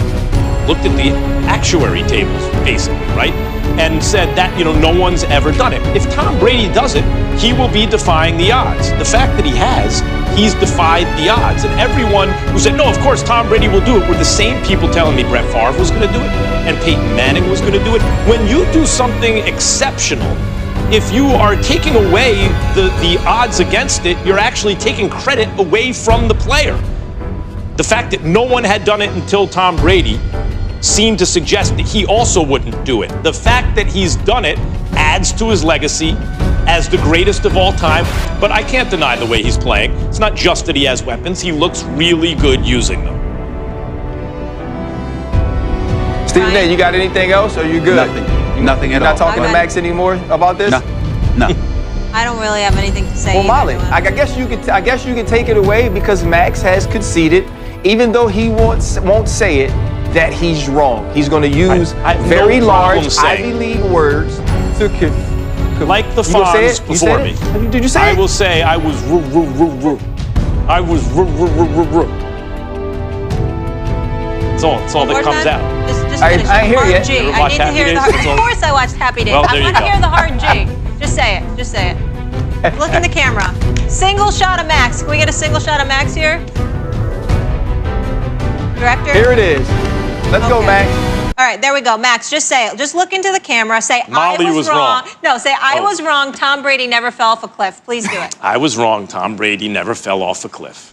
looked at the actuary tables, basically, right? And said that, no one's ever done it. If Tom Brady does it, he will be defying the odds. The fact that he has, he's defied the odds. And everyone who said, no, of course, Tom Brady will do it, were the same people telling me Brett Favre was going to do it and Peyton Manning was going to do it. When you do something exceptional, if you are taking away the odds against it, you're actually taking credit away from the player. The fact that no one had done it until Tom Brady seemed to suggest that he also wouldn't do it. The fact that he's done it adds to his legacy as the greatest of all time, but I can't deny the way he's playing. It's not just that he has weapons, he looks really good using them. Stephen A., you got anything else, or you good? Nothing at all. You're not talking to Max anymore about this? No. I don't really have anything to say. Well, Molly, I guess you could take it away because Max has conceded, even though he won't say it, that he's wrong. He's going to use very large Ivy League words to like the Fonz before me. Did you say I it? will say I was I was It's all that comes out. Just I finish ain't it. hear Hard yet. G. Ever I watch need to Happy hear the Days? hard. It's all- Of course, I watched Happy Days. Well, I there want you to go. hear the hard G. Just say it. Just say it. Look in the camera. Single shot of Max. Can we get a single shot of Max here? Director? Here it is. Let's go, Max. All right, there we go. Max, just say it. Just look into the camera. Say, Molly I was wrong. wrong. No, say, I Oh. was wrong. Tom Brady never fell off a cliff. Please do it. I was wrong. Tom Brady never fell off a cliff.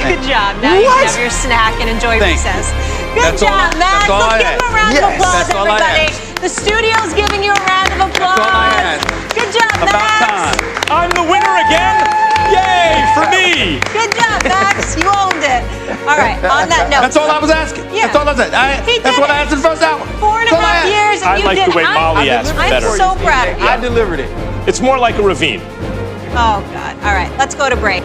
Good job. Now you can have your snack and enjoy recess. Good job, Max. Let's give him a round of applause, everybody. The studio's giving you a round of applause. Good job, Max. I'm the winner again. Yay for me. Good job, Max. You owned it. All right, on that note. That's all I was asking. Yeah. That's all I said. That's what I asked in the first hour. 4.5 years and I you like did. the way Molly asked better. I'm so proud of you. I delivered it. It's more like a ravine. Oh, God. All right, let's go to break.